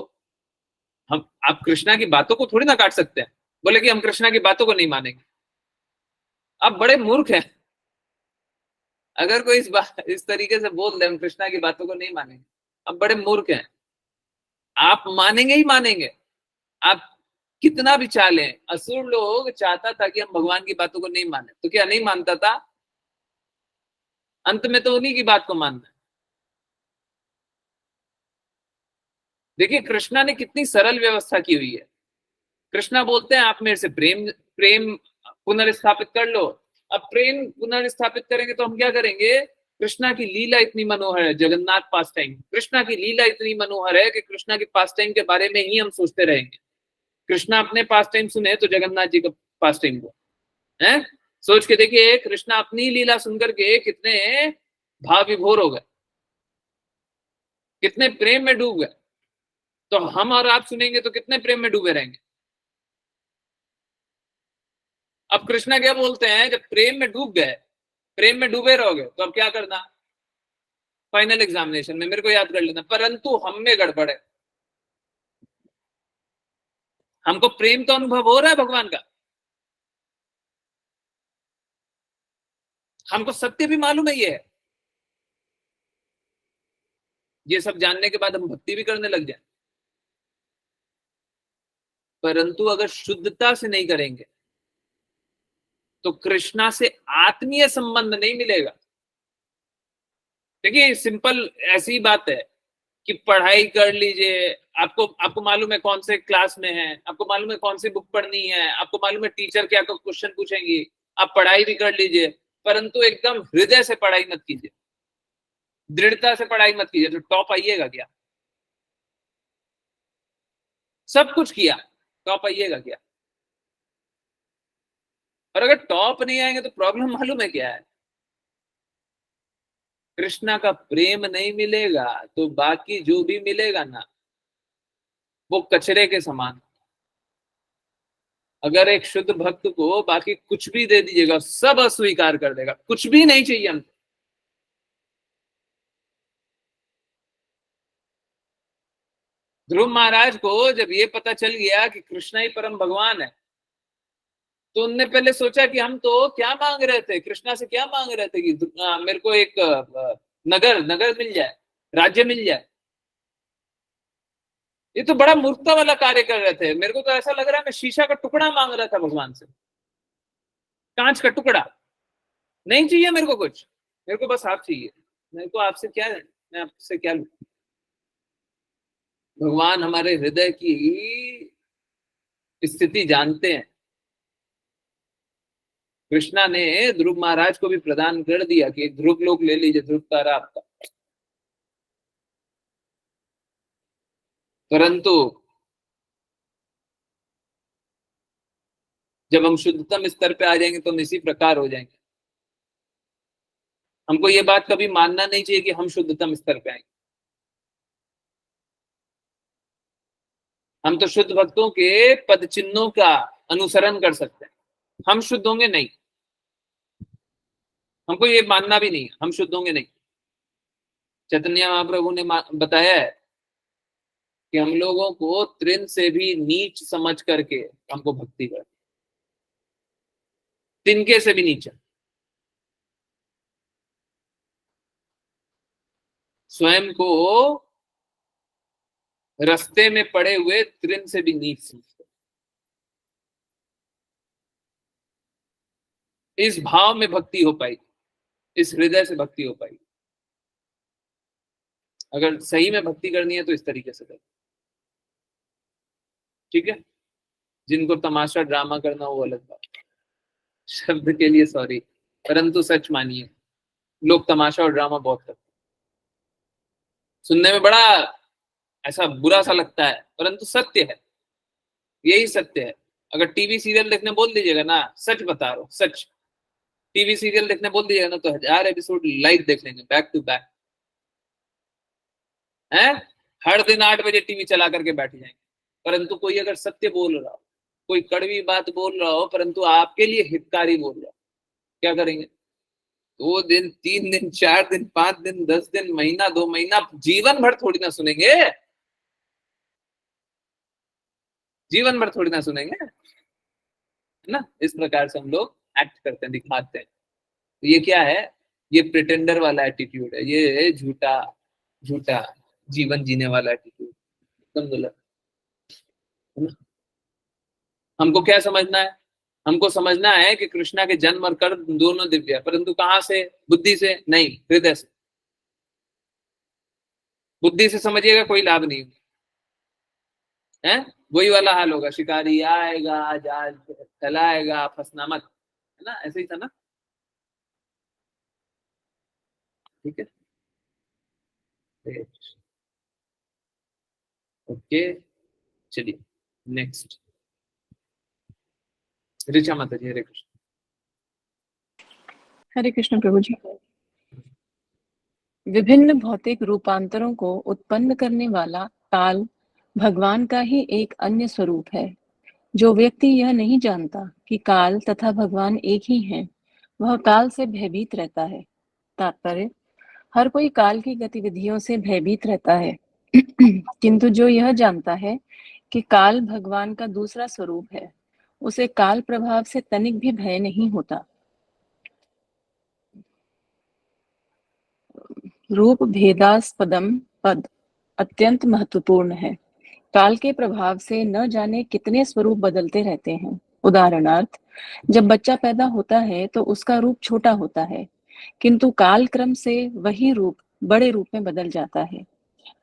हम, आप कृष्णा की बातों को थोड़ी ना काट सकते हैं, बोले कि हम कृष्णा की बातों को नहीं मानेंगे। आप बड़े मूर्ख हैं अगर कोई इस तरीके से बोल दे हम कृष्णा की बातों को नहीं मानेंगे। आप बड़े मूर्ख हैं, आप मानेंगे ही मानेंगे। आप कितना भी चालें, असुर लोग चाहता था कि हम भगवान की बातों को नहीं माने, तो क्या नहीं मानता था? अंत में तो उन्हीं की बात को मानना है। देखिए कृष्णा ने कितनी सरल व्यवस्था की हुई है। कृष्णा बोलते हैं आप मेरे से प्रेम प्रेम पुनर्स्थापित कर लो। अब प्रेम पुनर्स्थापित करेंगे तो हम क्या करेंगे? कृष्णा की लीला इतनी मनोहर है, जगन्नाथ पास टाइम, कृष्णा की लीला इतनी मनोहर है कि कृष्णा के पास टाइम के बारे में ही हम सोचते रहेंगे। कृष्णा अपने पास टाइम सुने तो जगन्नाथ जी का पास टाइम को है, सोच के देखिए कृष्णा अपनी लीला सुनकर के कितने भाव विभोर हो गए, कितने प्रेम में डूब गए। तो हम और आप सुनेंगे तो कितने प्रेम में डूबे रहेंगे। अब कृष्णा क्या बोलते हैं, जब प्रेम में डूब गए, प्रेम में डूबे रहोगे तो अब क्या करना? फाइनल एग्जामिनेशन में मेरे को याद कर लेना। परंतु हम में गड़बड़ है, हमको प्रेम तो अनुभव हो रहा है भगवान का, हमको सत्य भी मालूम है ये सब जानने के बाद हम भक्ति भी करने लग जाए। परंतु अगर शुद्धता से नहीं करेंगे तो कृष्णा से आत्मीय संबंध नहीं मिलेगा। देखिए सिंपल ऐसी बात है कि पढ़ाई कर लीजिए, आपको आपको मालूम है कौन से क्लास में है, आपको मालूम है कौन सी बुक पढ़नी है, आपको मालूम है टीचर क्या क्वेश्चन पूछेंगी, आप पढ़ाई भी कर लीजिए। परंतु एकदम हृदय से पढ़ाई मत कीजिए, दृढ़ता से पढ़ाई मत कीजिए, तो टॉप आइएगा क्या? सब कुछ किया, टॉप आइएगा क्या? और अगर टॉप नहीं आएंगे तो प्रॉब्लम मालूम है क्या है? कृष्णा का प्रेम नहीं मिलेगा तो बाकी जो भी मिलेगा ना वो कचरे के समान। अगर एक शुद्ध भक्त को बाकी कुछ भी दे दीजिएगा सब अस्वीकार कर देगा, कुछ भी नहीं चाहिए हमको। ध्रुव महाराज को जब ये पता चल गया कि कृष्णा ही परम भगवान है, तो उनने पहले सोचा कि हम तो क्या मांग रहे थे, कृष्णा से क्या मांग रहे थे कि मेरे को एक नगर नगर मिल जाए, राज्य मिल जाए। ये तो बड़ा मूर्खता वाला कार्य कर रहे थे। मेरे को तो ऐसा लग रहा है मैं शीशा का टुकड़ा मांग रहा था भगवान से, कांच का टुकड़ा। नहीं चाहिए मेरे को कुछ, मेरे को बस आप चाहिए। मेरे को आपसे क्या है, मैं आपसे क्या लूं? भगवान हमारे हृदय की स्थिति जानते हैं। कृष्णा ने ध्रुव महाराज को भी प्रदान कर दिया कि एक ध्रुव लोक ले लीजिए, ध्रुव तारा आपका। परंतु जब हम शुद्धतम स्तर पे आ जाएंगे तो हम इसी प्रकार हो जाएंगे। हमको ये बात कभी मानना नहीं चाहिए कि हम शुद्धतम स्तर पे आएंगे। हम तो शुद्ध भक्तों के पद चिन्हों का अनुसरण कर सकते हैं, हम शुद्ध होंगे नहीं। हमको ये मानना भी नहीं हम शुद्ध होंगे नहीं। चैतन्य महाप्रभु ने बताया है कि हम लोगों को तृण से भी नीच समझ करके हमको भक्ति कर, तिनके से भी नीचा, स्वयं को रास्ते में पड़े हुए तृण से भी नीच समझते। इस भाव में भक्ति हो पाई, इस हृदय से भक्ति हो पाई। अगर सही में भक्ति करनी है तो इस तरीके से करें, ठीक है? जिनको तमाशा ड्रामा करना वो अलग बात, शब्द के लिए सॉरी, परंतु सच मानिए लोग तमाशा और ड्रामा बहुत करते हैं। सुनने में बड़ा ऐसा बुरा सा लगता है, परंतु सत्य है, यही सत्य है। अगर टीवी सीरियल देखने बोल दीजिएगा ना, सच बता रहा हूं, सच, टीवी सीरियल देखने बोल दीजिएगा ना तो 1000 एपिसोड लाइव देख लेंगे, बैक टू बैक है। हर दिन 8 बजे टीवी चला करके बैठ जाएंगे। परंतु कोई अगर सत्य बोल रहा हो, कोई कड़वी बात बोल रहा हो, परंतु आपके लिए हितकारी बोल रहा हो, क्या करेंगे? 2 दिन, 3 दिन, 4 दिन, 5 दिन, 10 दिन, महीना, 2 महीना, जीवन भर थोड़ी ना सुनेंगे, जीवन भर थोड़ी ना सुनेंगे, है ना। इस प्रकार से हम लोग एक्ट करते हैं, दिखाते हैं। तो ये क्या है? ये प्रिटेंडर वाला एटीट्यूड है, ये झूठा झूठा जीवन जीने वाला एटीट्यूड, एकदम गलत, है ना। हमको क्या समझना है? हमको समझना है कि कृष्णा के जन्म और कर्म दोनों दिव्य है, परंतु कहां से? बुद्धि से नहीं, हृदय से। बुद्धि से समझिएगा कोई लाभ नहीं है, वही वाला हाल होगा, शिकारी आएगा, जाल फैलाएगा, फंसना मत, है ना, ऐसे ही था ना। ठीक है, ओके, चलिए नेक्स्ट। ऋचा माता जी, हरे कृष्ण। हरे कृष्ण प्रभु जी। विभिन्न भौतिक रूपांतरों को उत्पन्न करने वाला काल भगवान का ही एक अन्य स्वरूप है। जो व्यक्ति यह नहीं जानता कि काल तथा भगवान एक ही हैं, वह काल से भयभीत रहता है। तात्पर्य, हर कोई काल की गतिविधियों से भयभीत रहता है किंतु जो यह जानता है कि काल भगवान का दूसरा स्वरूप है, उसे काल प्रभाव से तनिक भी भय नहीं होता। रूप भेदास्पदम पद अत्यंत महत्वपूर्ण है। काल के प्रभाव से न जाने कितने स्वरूप बदलते रहते हैं। उदाहरणार्थ, जब बच्चा पैदा होता है तो उसका रूप छोटा होता है, किंतु काल क्रम से वही रूप बड़े रूप में बदल जाता है।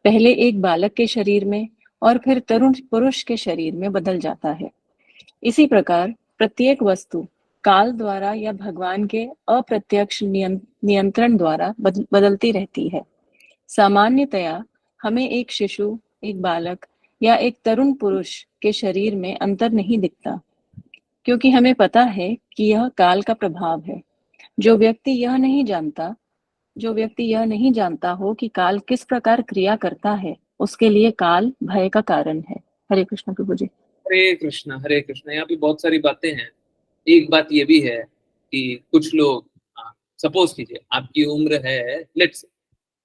पहले एक बालक के शरीर में और फिर तरुण पुरुष के शरीर में बदल जाता है। इसी प्रकार प्रत्येक वस्तु काल द्वारा या भगवान के अप्रत्यक्ष नियंत्रण द्वारा बदलती रहती है। सामान्यतया हमें एक शिशु, एक बालक या एक तरुण पुरुष के शरीर में अंतर नहीं दिखता, क्योंकि हमें पता है कि यह काल का प्रभाव है। जो व्यक्ति यह नहीं जानता हो कि काल किस प्रकार क्रिया करता है, उसके लिए काल भय का कारण है। हरे कृष्ण प्रभु जी। हरे कृष्ण, हरे कृष्ण। यहाँ पे बहुत सारी बातें हैं। एक बात ये भी है कि कुछ लोग, सपोज कीजिए आपकी उम्र है, लेट्स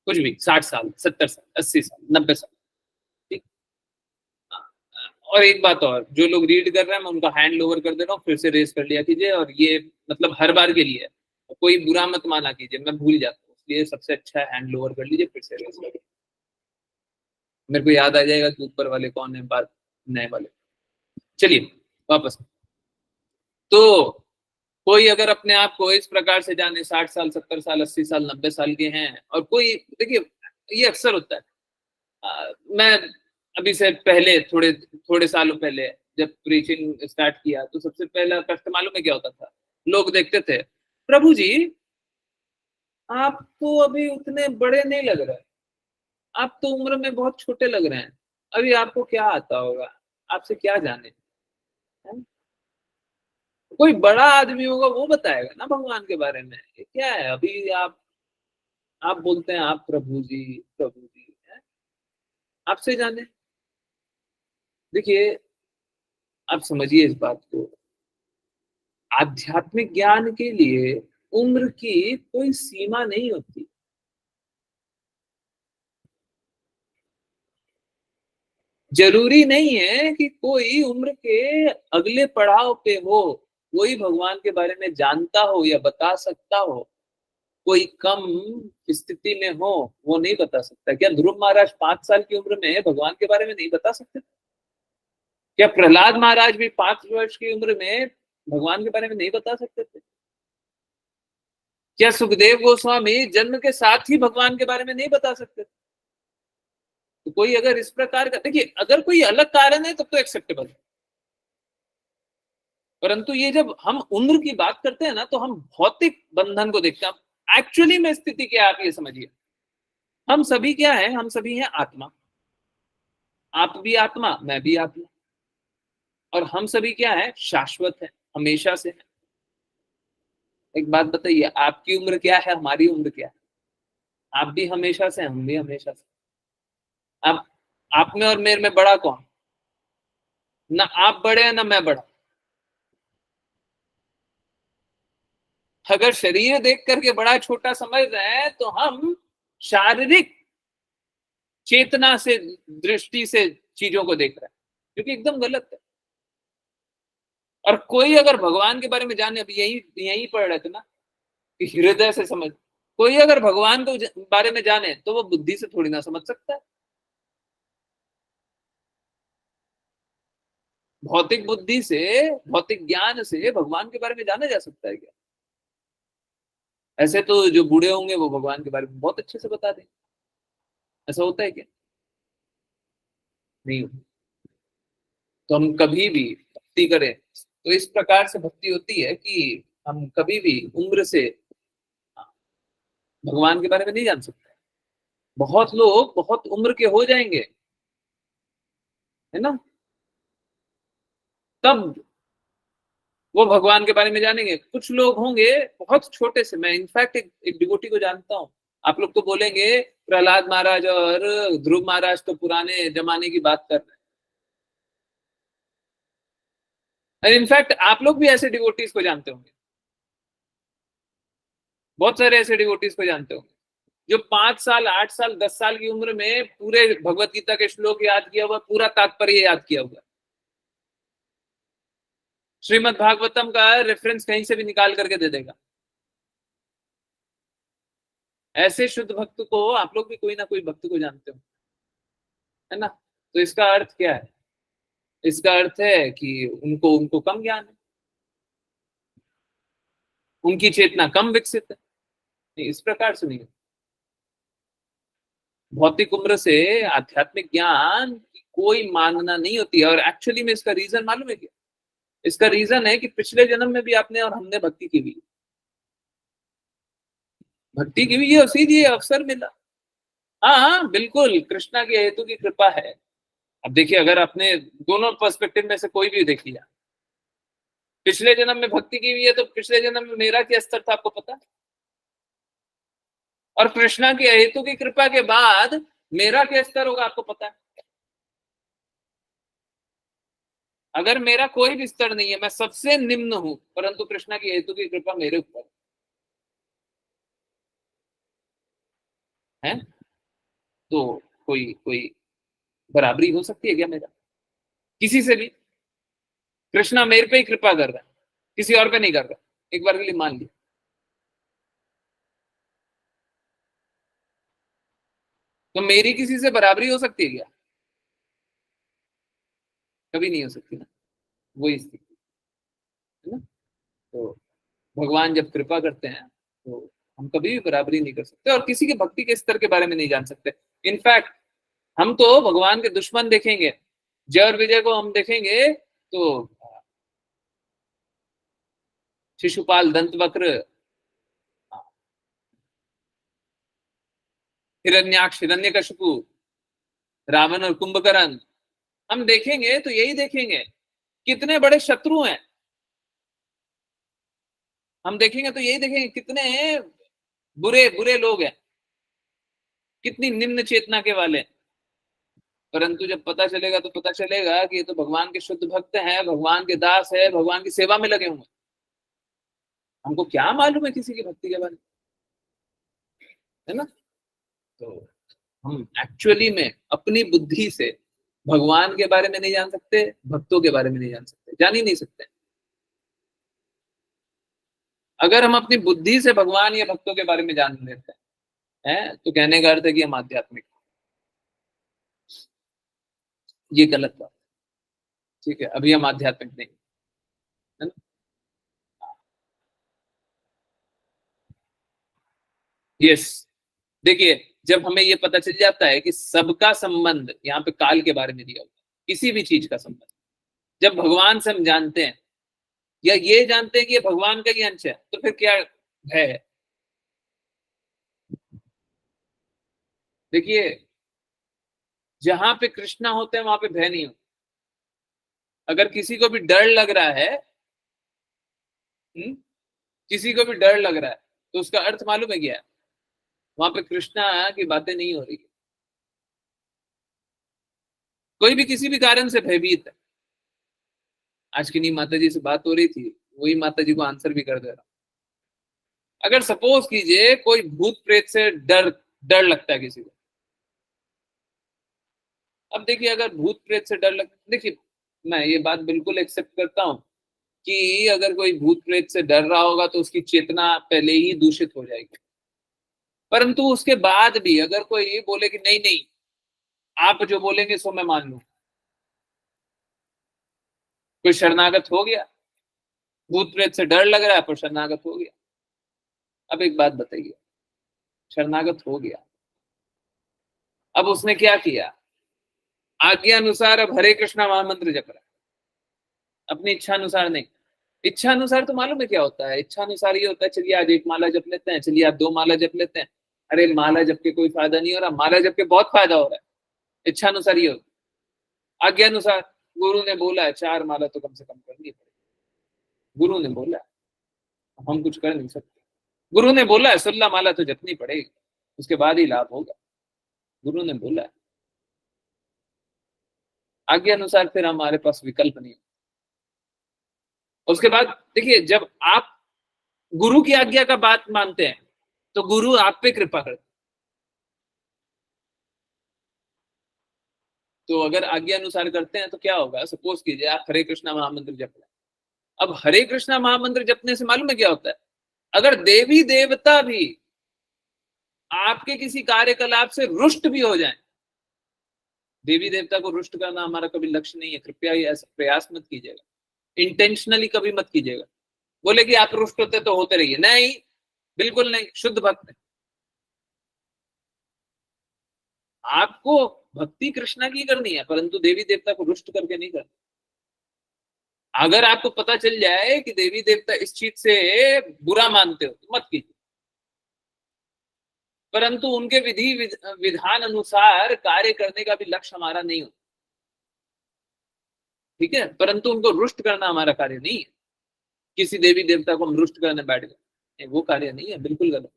कुछ भी 60 साल, 70 साल, 80 साल, 90 साल, ठीक। और एक बात और, जो लोग रीड कर रहे हैं मैं उनका हैंड लोअर कर दे रहा हूँ, फिर से रेस कर लिया कीजिए। और ये मतलब हर बार के लिए है, कोई बुरा मत माना कीजिए, मैं भूल जाता हूँ, इसलिए सबसे अच्छा है हैंड लोअर कर लीजिए, फिर से रेस कर लीजिए। मेरे को याद आ जाएगा कि ऊपर वाले कौन है, बात नए वाले। चलिए वापस। तो कोई अगर अपने आप को इस प्रकार से जाने, 60 साल, 70 साल, 80 साल, 90 साल के हैं, और कोई, देखिए ये अक्सर होता है। मैं अभी से पहले थोड़े सालों पहले जब प्रीचिंग स्टार्ट किया, तो सबसे पहला कष्ट मालूम है क्या होता था? लोग देखते थे, प्रभु जी आप तो अभी उतने बड़े नहीं लग रहे, आप तो उम्र में बहुत छोटे लग रहे हैं, अभी आपको क्या आता होगा, आपसे क्या जाने। कोई बड़ा आदमी होगा वो बताएगा ना भगवान के बारे में, ये क्या है, अभी आप बोलते हैं आप प्रभु जी है? आपसे जाने। देखिए आप समझिए इस बात को, आध्यात्मिक ज्ञान के लिए उम्र की कोई सीमा नहीं होती। जरूरी नहीं है कि कोई उम्र के अगले पड़ाव पे हो, कोई भगवान के बारे में जानता हो या बता सकता हो, कोई कम स्थिति में हो वो नहीं बता सकता। क्या ध्रुव महाराज 5 साल की उम्र में भगवान के बारे में नहीं बता सकते? क्या प्रहलाद महाराज भी 5 वर्ष की उम्र में भगवान के बारे में नहीं बता सकते थे? क्या सुखदेव गोस्वामी जन्म के साथ ही भगवान के बारे में नहीं बता सकते थे? तो कोई अगर इस प्रकार का, देखिए अगर कोई अलग कारण है तब तो एक्सेप्टेबल है, परंतु ये जब हम उम्र की बात करते हैं ना, तो हम भौतिक बंधन को देखते हैं। एक्चुअली में स्थिति क्या है आप ये समझिए, हम सभी क्या है, हम सभी हैं आत्मा। आप भी आत्मा, मैं भी आत्मा। और हम सभी क्या है, शाश्वत है, हमेशा से है। एक बात बताइए, आपकी उम्र क्या है, हमारी उम्र क्या है? आप भी हमेशा से, हम भी हमेशा से। अब आप में और मेरे में बड़ा कौन? ना आप बड़े हैं ना मैं बड़ा। अगर शरीर देख करके बड़ा छोटा समझ रहे हैं तो हम शारीरिक चेतना से, दृष्टि से चीजों को देख रहे हैं, जो कि एकदम गलत है। और कोई अगर भगवान के बारे में जाने, अभी यही यही पढ़ रहे थे ना कि हृदय से समझ, कोई अगर भगवान को बारे में जाने तो वो बुद्धि से थोड़ी ना समझ सकता है। भौतिक बुद्धि से, भौतिक ज्ञान से भगवान के बारे में जाना जा सकता है क्या? ऐसे तो जो बूढ़े होंगे वो भगवान के बारे में बहुत अच्छे से बता देंगे। ऐसा होता है क्या? नहीं होता। तो हम कभी भी भक्ति करें तो इस प्रकार से भक्ति होती है कि हम कभी भी उम्र से भगवान के बारे में नहीं जान सकते। बहुत लोग बहुत उम्र के हो जाएंगे, है ना, तब वो भगवान के बारे में जानेंगे। कुछ लोग होंगे बहुत छोटे से, मैं इनफैक्ट एक डिवोटी को जानता हूँ। आप लोग तो बोलेंगे प्रहलाद महाराज और ध्रुव महाराज तो पुराने जमाने की बात कर रहे हैं। इनफैक्ट आप लोग भी ऐसे डिवोटीज को जानते होंगे, बहुत सारे ऐसे डिवोटीज को जानते होंगे जो 5 साल, 8 साल, 10 साल की उम्र में पूरे भगवत गीता के श्लोक याद किया हुआ, पूरा तात्पर्य याद किया हुआ, श्रीमद् भागवतम का रेफरेंस कहीं से भी निकाल करके दे देगा। ऐसे शुद्ध भक्त को आप लोग भी कोई ना कोई भक्त को जानते हो, है ना। तो इसका अर्थ क्या है? इसका अर्थ है कि उनको उनको कम ज्ञान है, उनकी चेतना कम विकसित है। नहीं, इस प्रकार से नहीं है। भौतिक उम्र से आध्यात्मिक ज्ञान की कोई मानना नहीं होती है। और एक्चुअली में इसका रीजन मालूम है क्या? इसका रीजन है कि पिछले जन्म में भी आपने और हमने भक्ति की हुई, भक्ति की हुई है, इसीलिए अवसर मिला। हाँ हाँ बिल्कुल, कृष्णा की हेतु की कृपा है। अब देखिए, अगर आपने दोनों पर्सपेक्टिव में से कोई भी देख लिया, पिछले जन्म में भक्ति की हुई है तो पिछले जन्म में मेरा क्या स्तर था आपको पता? और कृष्णा की हेतु की कृपा के बाद मेरा क्या स्तर होगा आपको पता है? अगर मेरा कोई भी स्तर नहीं है, मैं सबसे निम्न हूं, परंतु कृष्णा की हेतु की कृपा मेरे ऊपर है, तो कोई कोई बराबरी हो सकती है क्या मेरा किसी से भी? कृष्णा मेरे पे ही कृपा कर रहा है, किसी और पे नहीं कर रहा। एक बार के लिए मान लिया, तो मेरी किसी से बराबरी हो सकती है क्या? कभी नहीं हो सकती ना, वही स्थिति है ना। तो भगवान जब कृपा करते हैं तो हम कभी भी बराबरी नहीं कर सकते और किसी के भक्ति के स्तर के बारे में नहीं जान सकते। इनफैक्ट हम तो भगवान के दुश्मन देखेंगे, जय और विजय को हम देखेंगे तो शिशुपाल, दंतवक्र, हिरण्याक्ष, हिरण्यकशिपु, रावण और कुंभकर्ण, हम देखेंगे तो यही देखेंगे कितने बड़े शत्रु हैं। हम देखेंगे तो यही देखेंगे कितने बुरे बुरे लोग हैं, कितनी निम्न चेतना के वाले हैं। परंतु जब पता चलेगा तो पता चलेगा कि ये तो भगवान के शुद्ध भक्त हैं, भगवान के दास है, भगवान की सेवा में लगे हुए। हमको क्या मालूम है किसी की भक्ति के बारे में, है ना। तो हम एक्चुअली में अपनी बुद्धि से भगवान के बारे में नहीं जान सकते, भक्तों के बारे में नहीं जान सकते, जान ही नहीं सकते। अगर हम अपनी बुद्धि से भगवान या भक्तों के बारे में जान लेते हैं तो कहने का अर्थ है कि हम आध्यात्मिक, ये गलत बात। ठीक है, अभी हम आध्यात्मिक नहीं, है ना। यस, देखिए, जब हमें ये पता चल जाता है कि सबका संबंध यहाँ पे काल के बारे में दिया हुआ है, किसी भी चीज का संबंध, जब भगवान से हम जानते हैं या ये जानते हैं कि ये भगवान का ही अंश है, तो फिर क्या भय है? देखिए, जहां पे कृष्णा होते हैं वहां पे भय नहीं होता। अगर किसी को भी डर लग रहा है, किसी को भी डर लग रहा है, तो उसका अर्थ मालूम है क्या है? वहां पे कृष्णा की बातें नहीं हो रही है। कोई भी किसी भी कारण से भयभीत है। आज की नहीं माता जी से बात हो रही थी, वही माता जी को आंसर भी कर दे रहा। अगर सपोज कीजिए कोई भूत प्रेत से डर डर लगता है किसी को, अब देखिए अगर भूत प्रेत से डर लगता, देखिए मैं ये बात बिल्कुल एक्सेप्ट करता हूं कि अगर कोई भूत प्रेत से डर रहा होगा तो उसकी चेतना पहले ही दूषित हो जाएगी। परंतु उसके बाद भी अगर कोई ये बोले कि नहीं नहीं, आप जो बोलेंगे सो मैं मान लूं, कोई शरणागत हो गया, भूत प्रेत से डर लग रहा है पर शरणागत हो गया। अब एक बात बताइए, शरणागत हो गया, अब उसने क्या किया? आज्ञा अनुसार अब हरे कृष्णा महामंत्र जप रहा है, अपनी इच्छा अनुसार नहीं। इच्छा अनुसार तो मालूम है क्या होता है? इच्छा अनुसार ये होता है चलिए आज एक माला जप लेते हैं, चलिए आज 2 माला जप लेते हैं। अरे माला जप के कोई फायदा नहीं हो रहा, माला जप के बहुत फायदा हो रहा है। इच्छा अनुसार ये होता है। आज्ञा अनुसार गुरु ने बोला है 4 माला तो कम से कम करनी पड़ेगी, गुरु ने बोला है, हम कुछ कर नहीं सकते। गुरु ने बोला है 16 माला तो जपनी पड़ेगी, उसके बाद ही लाभ होगा, गुरु ने बोला है। आज्ञा अनुसार फिर हमारे पास विकल्प नहीं। उसके बाद देखिए, जब आप गुरु की आज्ञा का बात मानते हैं तो गुरु आप पे कृपा करते। तो अगर आज्ञा अनुसार करते हैं तो क्या होगा? सपोज कीजिए आप हरे कृष्णा महामंत्र जप रहे हैं। अब हरे कृष्णा महामंत्र जपने से मालूम है क्या होता है? अगर देवी देवता भी आपके किसी कार्यकलाप से रुष्ट भी हो जाए, देवी देवता को रुष्ट करना हमारा कभी लक्ष्य नहीं है, कृपया ये ऐसा प्रयास मत कीजिएगा, इंटेंशनली कभी मत कीजिएगा। बोले कि आप रुष्ट होते तो होते रहिए, नहीं, बिल्कुल नहीं। शुद्ध भक्त है, आपको भक्ति कृष्णा की करनी है, परंतु देवी देवता को रुष्ट करके नहीं करना। अगर आपको पता चल जाए कि देवी देवता इस चीज से बुरा मानते हो तो मत कीजिए, परंतु उनके विधि विधान अनुसार कार्य करने का भी लक्ष्य हमारा नहीं होता, ठीक है? परंतु उनको रुष्ट करना हमारा कार्य नहीं है। किसी देवी देवता को हम रुष्ट करने बैठ गए, वो कार्य नहीं है, बिल्कुल गलत।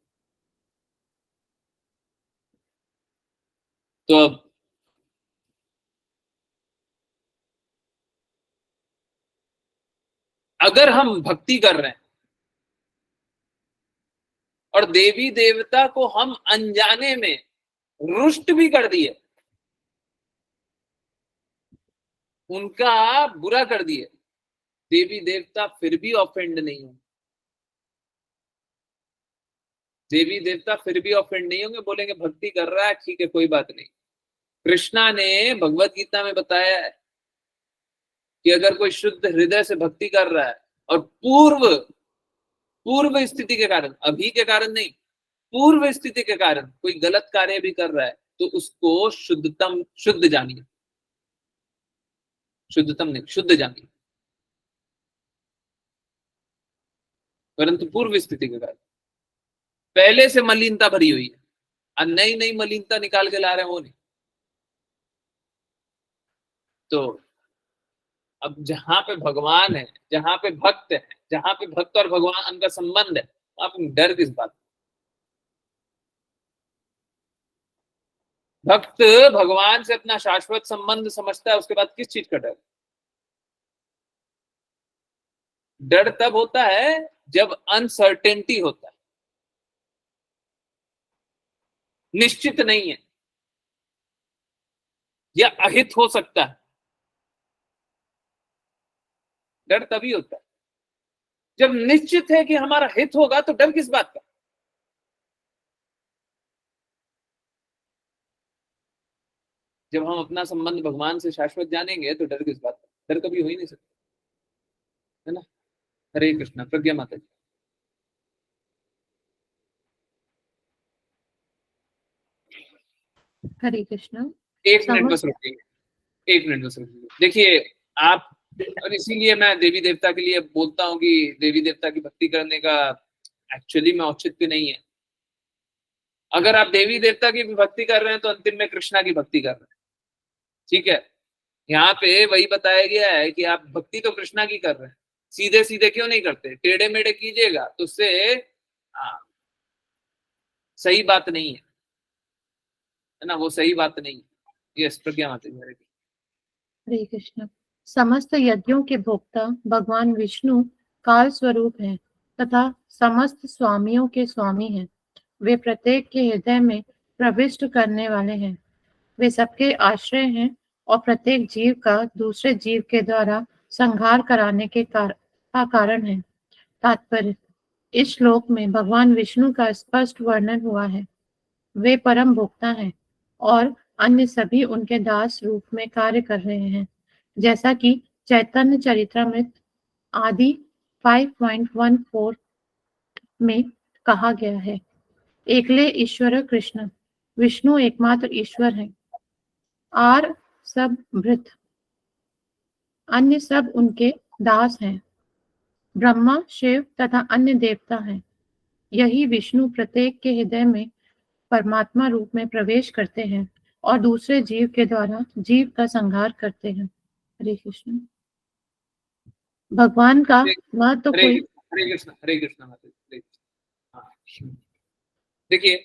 तो अब अगर हम भक्ति कर रहे हैं और देवी देवता को हम अनजाने में रुष्ट भी कर दिए, उनका बुरा कर दिए, देवी देवता फिर भी ऑफेंड नहीं होंगे। देवी देवता फिर भी ऑफेंड नहीं होंगे, बोलेंगे भक्ति कर रहा है, ठीक है, कोई बात नहीं। कृष्णा ने भगवत गीता में बताया है कि अगर कोई शुद्ध हृदय से भक्ति कर रहा है और पूर्व स्थिति के कारण, अभी के कारण नहीं, पूर्व स्थिति के कारण कोई गलत कार्य भी कर रहा है, तो उसको शुद्ध जानिए, शुद्धतम नहीं, शुद्ध जानिए। परंतु पूर्व स्थिति के कारण पहले से मलिनता भरी हुई है, और नई नई मलिनता निकाल के ला रहे हैं, वो नहीं। तो अब जहां पे भगवान है, जहां पे भक्त है, जहां पे भक्त और भगवान का संबंध है, आप डर किस बात? भक्त भगवान से अपना शाश्वत संबंध समझता है, उसके बाद किस चीज का डर? डर तब होता है जब अनसर्टेनिटी होता है, निश्चित नहीं है या अहित हो सकता है, डर तभी होता है। जब निश्चित है कि हमारा हित होगा तो डर किस बात का? जब हम अपना संबंध भगवान से शाश्वत जानेंगे तो डर किस बात का? डर कभी हो ही नहीं सकता, है ना? हरे कृष्णा। प्रज्ञा माता जी। हरे कृष्णा। 1 मिनट बस रुकिए, 1 मिनट बस रुकिए। देखिए आप, और इसीलिए मैं देवी देवता के लिए बोलता हूँ कि देवी देवता की भक्ति करने का एक्चुअली में औचित्य नहीं है। अगर आप देवी देवता की भी भक्ति कर रहे हैं तो अंतिम में कृष्णा की भक्ति कर रहे हैं। ठीक है, यहाँ पे वही बताया गया है कि आप भक्ति तो कृष्णा की कर रहे हैं, सीधे सीधे क्यों नहीं करते, टेढ़े मेढ़े कीजिएगा तो उससे सही बात नहीं है ना, वो सही बात नहीं है। यस, प्रज्ञा माता जी। हरे कृष्ण। समस्त यज्ञों के भोक्ता भगवान विष्णु काल स्वरूप हैं तथा समस्त स्वामियों के स्वामी हैं। वे प्रत्येक के हृदय में प्रविष्ट करने वाले हैं। वे सबके आश्रय हैं और प्रत्येक जीव का दूसरे जीव के द्वारा संहार कराने के कारण है। तात्पर्य, इस श्लोक में भगवान विष्णु का स्पष्ट वर्णन हुआ है। वे परम भोक्ता हैं और अन्य सभी उनके दास रूप में कार्य कर रहे हैं, जैसा कि चैतन्य चरित्रामृत आदि 5.14 में कहा गया है। एकले ईश्वर कृष्ण, विष्णु एकमात्र ईश्वर हैं। आर सब भृत, अन्य सब उनके दास हैं। ब्रह्मा, शिव तथा अन्य देवता हैं। यही विष्णु प्रत्येक के हृदय में परमात्मा रूप में प्रवेश करते हैं और दूसरे जीव के द्वारा जीव का संहार करते हैं। हरे कृष्ण। भगवान का वह तो कोई हरे कृष्ण माता जी। हाँ, देखिए,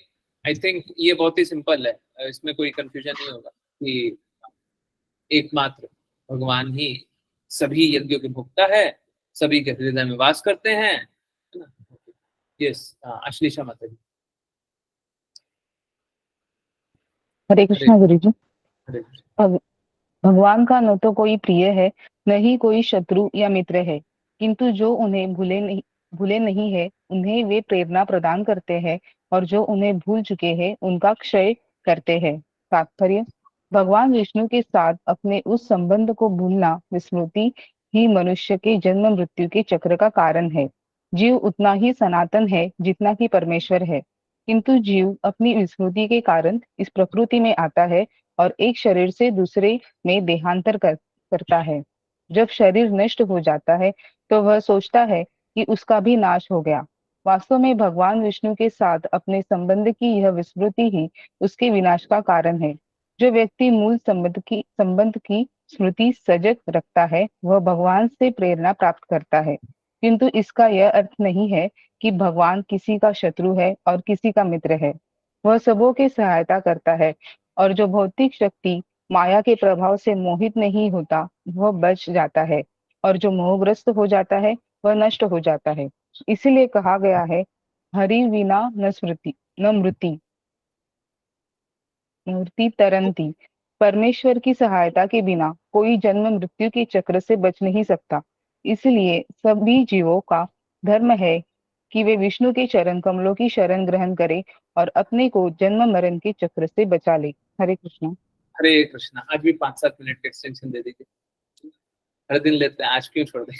आई थिंक ये बहुत ही सिंपल है, इसमें कोई कंफ्यूजन नहीं होगा कि एकमात्र भगवान ही सभी यज्ञों के भोक्ता है, सभी के हृदय में वास करते हैं, है ना। यस, अश्लीषा माता जी। हरे कृष्णा गुरु जी। हरे कृष्ण। भगवान का न तो कोई प्रिय है, न ही कोई शत्रु या मित्र है, किंतु जो उन्हें भूले नहीं है उन्हें वे प्रेरणा प्रदान करते हैं, और जो उन्हें भूल चुके हैं उनका क्षय करते हैं। तात्पर्य, भगवान विष्णु के साथ अपने उस संबंध को भूलना, विस्मृति ही मनुष्य के जन्म मृत्यु के चक्र का कारण है। जीव उतना ही सनातन है जितना कि परमेश्वर है, किंतु जीव अपनी विस्मृति के कारण इस प्रकृति में आता है और एक शरीर से दूसरे में देहांतर करता है। जब शरीर नष्ट हो जाता है तो वह सोचता है कि उसका भी नाश हो गया। वास्तव में भगवान विष्णु के साथ अपने संबंध की यह विस्मृति ही उसके विनाश का कारण है। जो व्यक्ति मूल संबंध की स्मृति सजग रखता है वह भगवान से प्रेरणा प्राप्त करता है, किंतु इसका यह अर्थ नहीं है कि भगवान किसी का शत्रु है और किसी का मित्र है। वह सबों की सहायता करता है, और जो भौतिक शक्ति माया के प्रभाव से मोहित नहीं होता वह बच जाता है, और जो मोहग्रस्त हो जाता है वह नष्ट हो जाता है। इसीलिए कहा गया है, हरि विना न स्मृति न मृति मूर्ति तरंती। परमेश्वर की सहायता के बिना कोई जन्म मृत्यु के चक्र से बच नहीं सकता। इसलिए सभी जीवों का धर्म है कि वे विष्णु के चरण कमलों की शरण ग्रहण करें और अपने को जन्म मरण के चक्र से बचा ले। हरे कृष्ण। हरे कृष्णा। आज भी 5-7 मिनट का एक्सटेंशन दे दीजिए, हर दिन लेते हैं, आज क्यों छोड़ दें,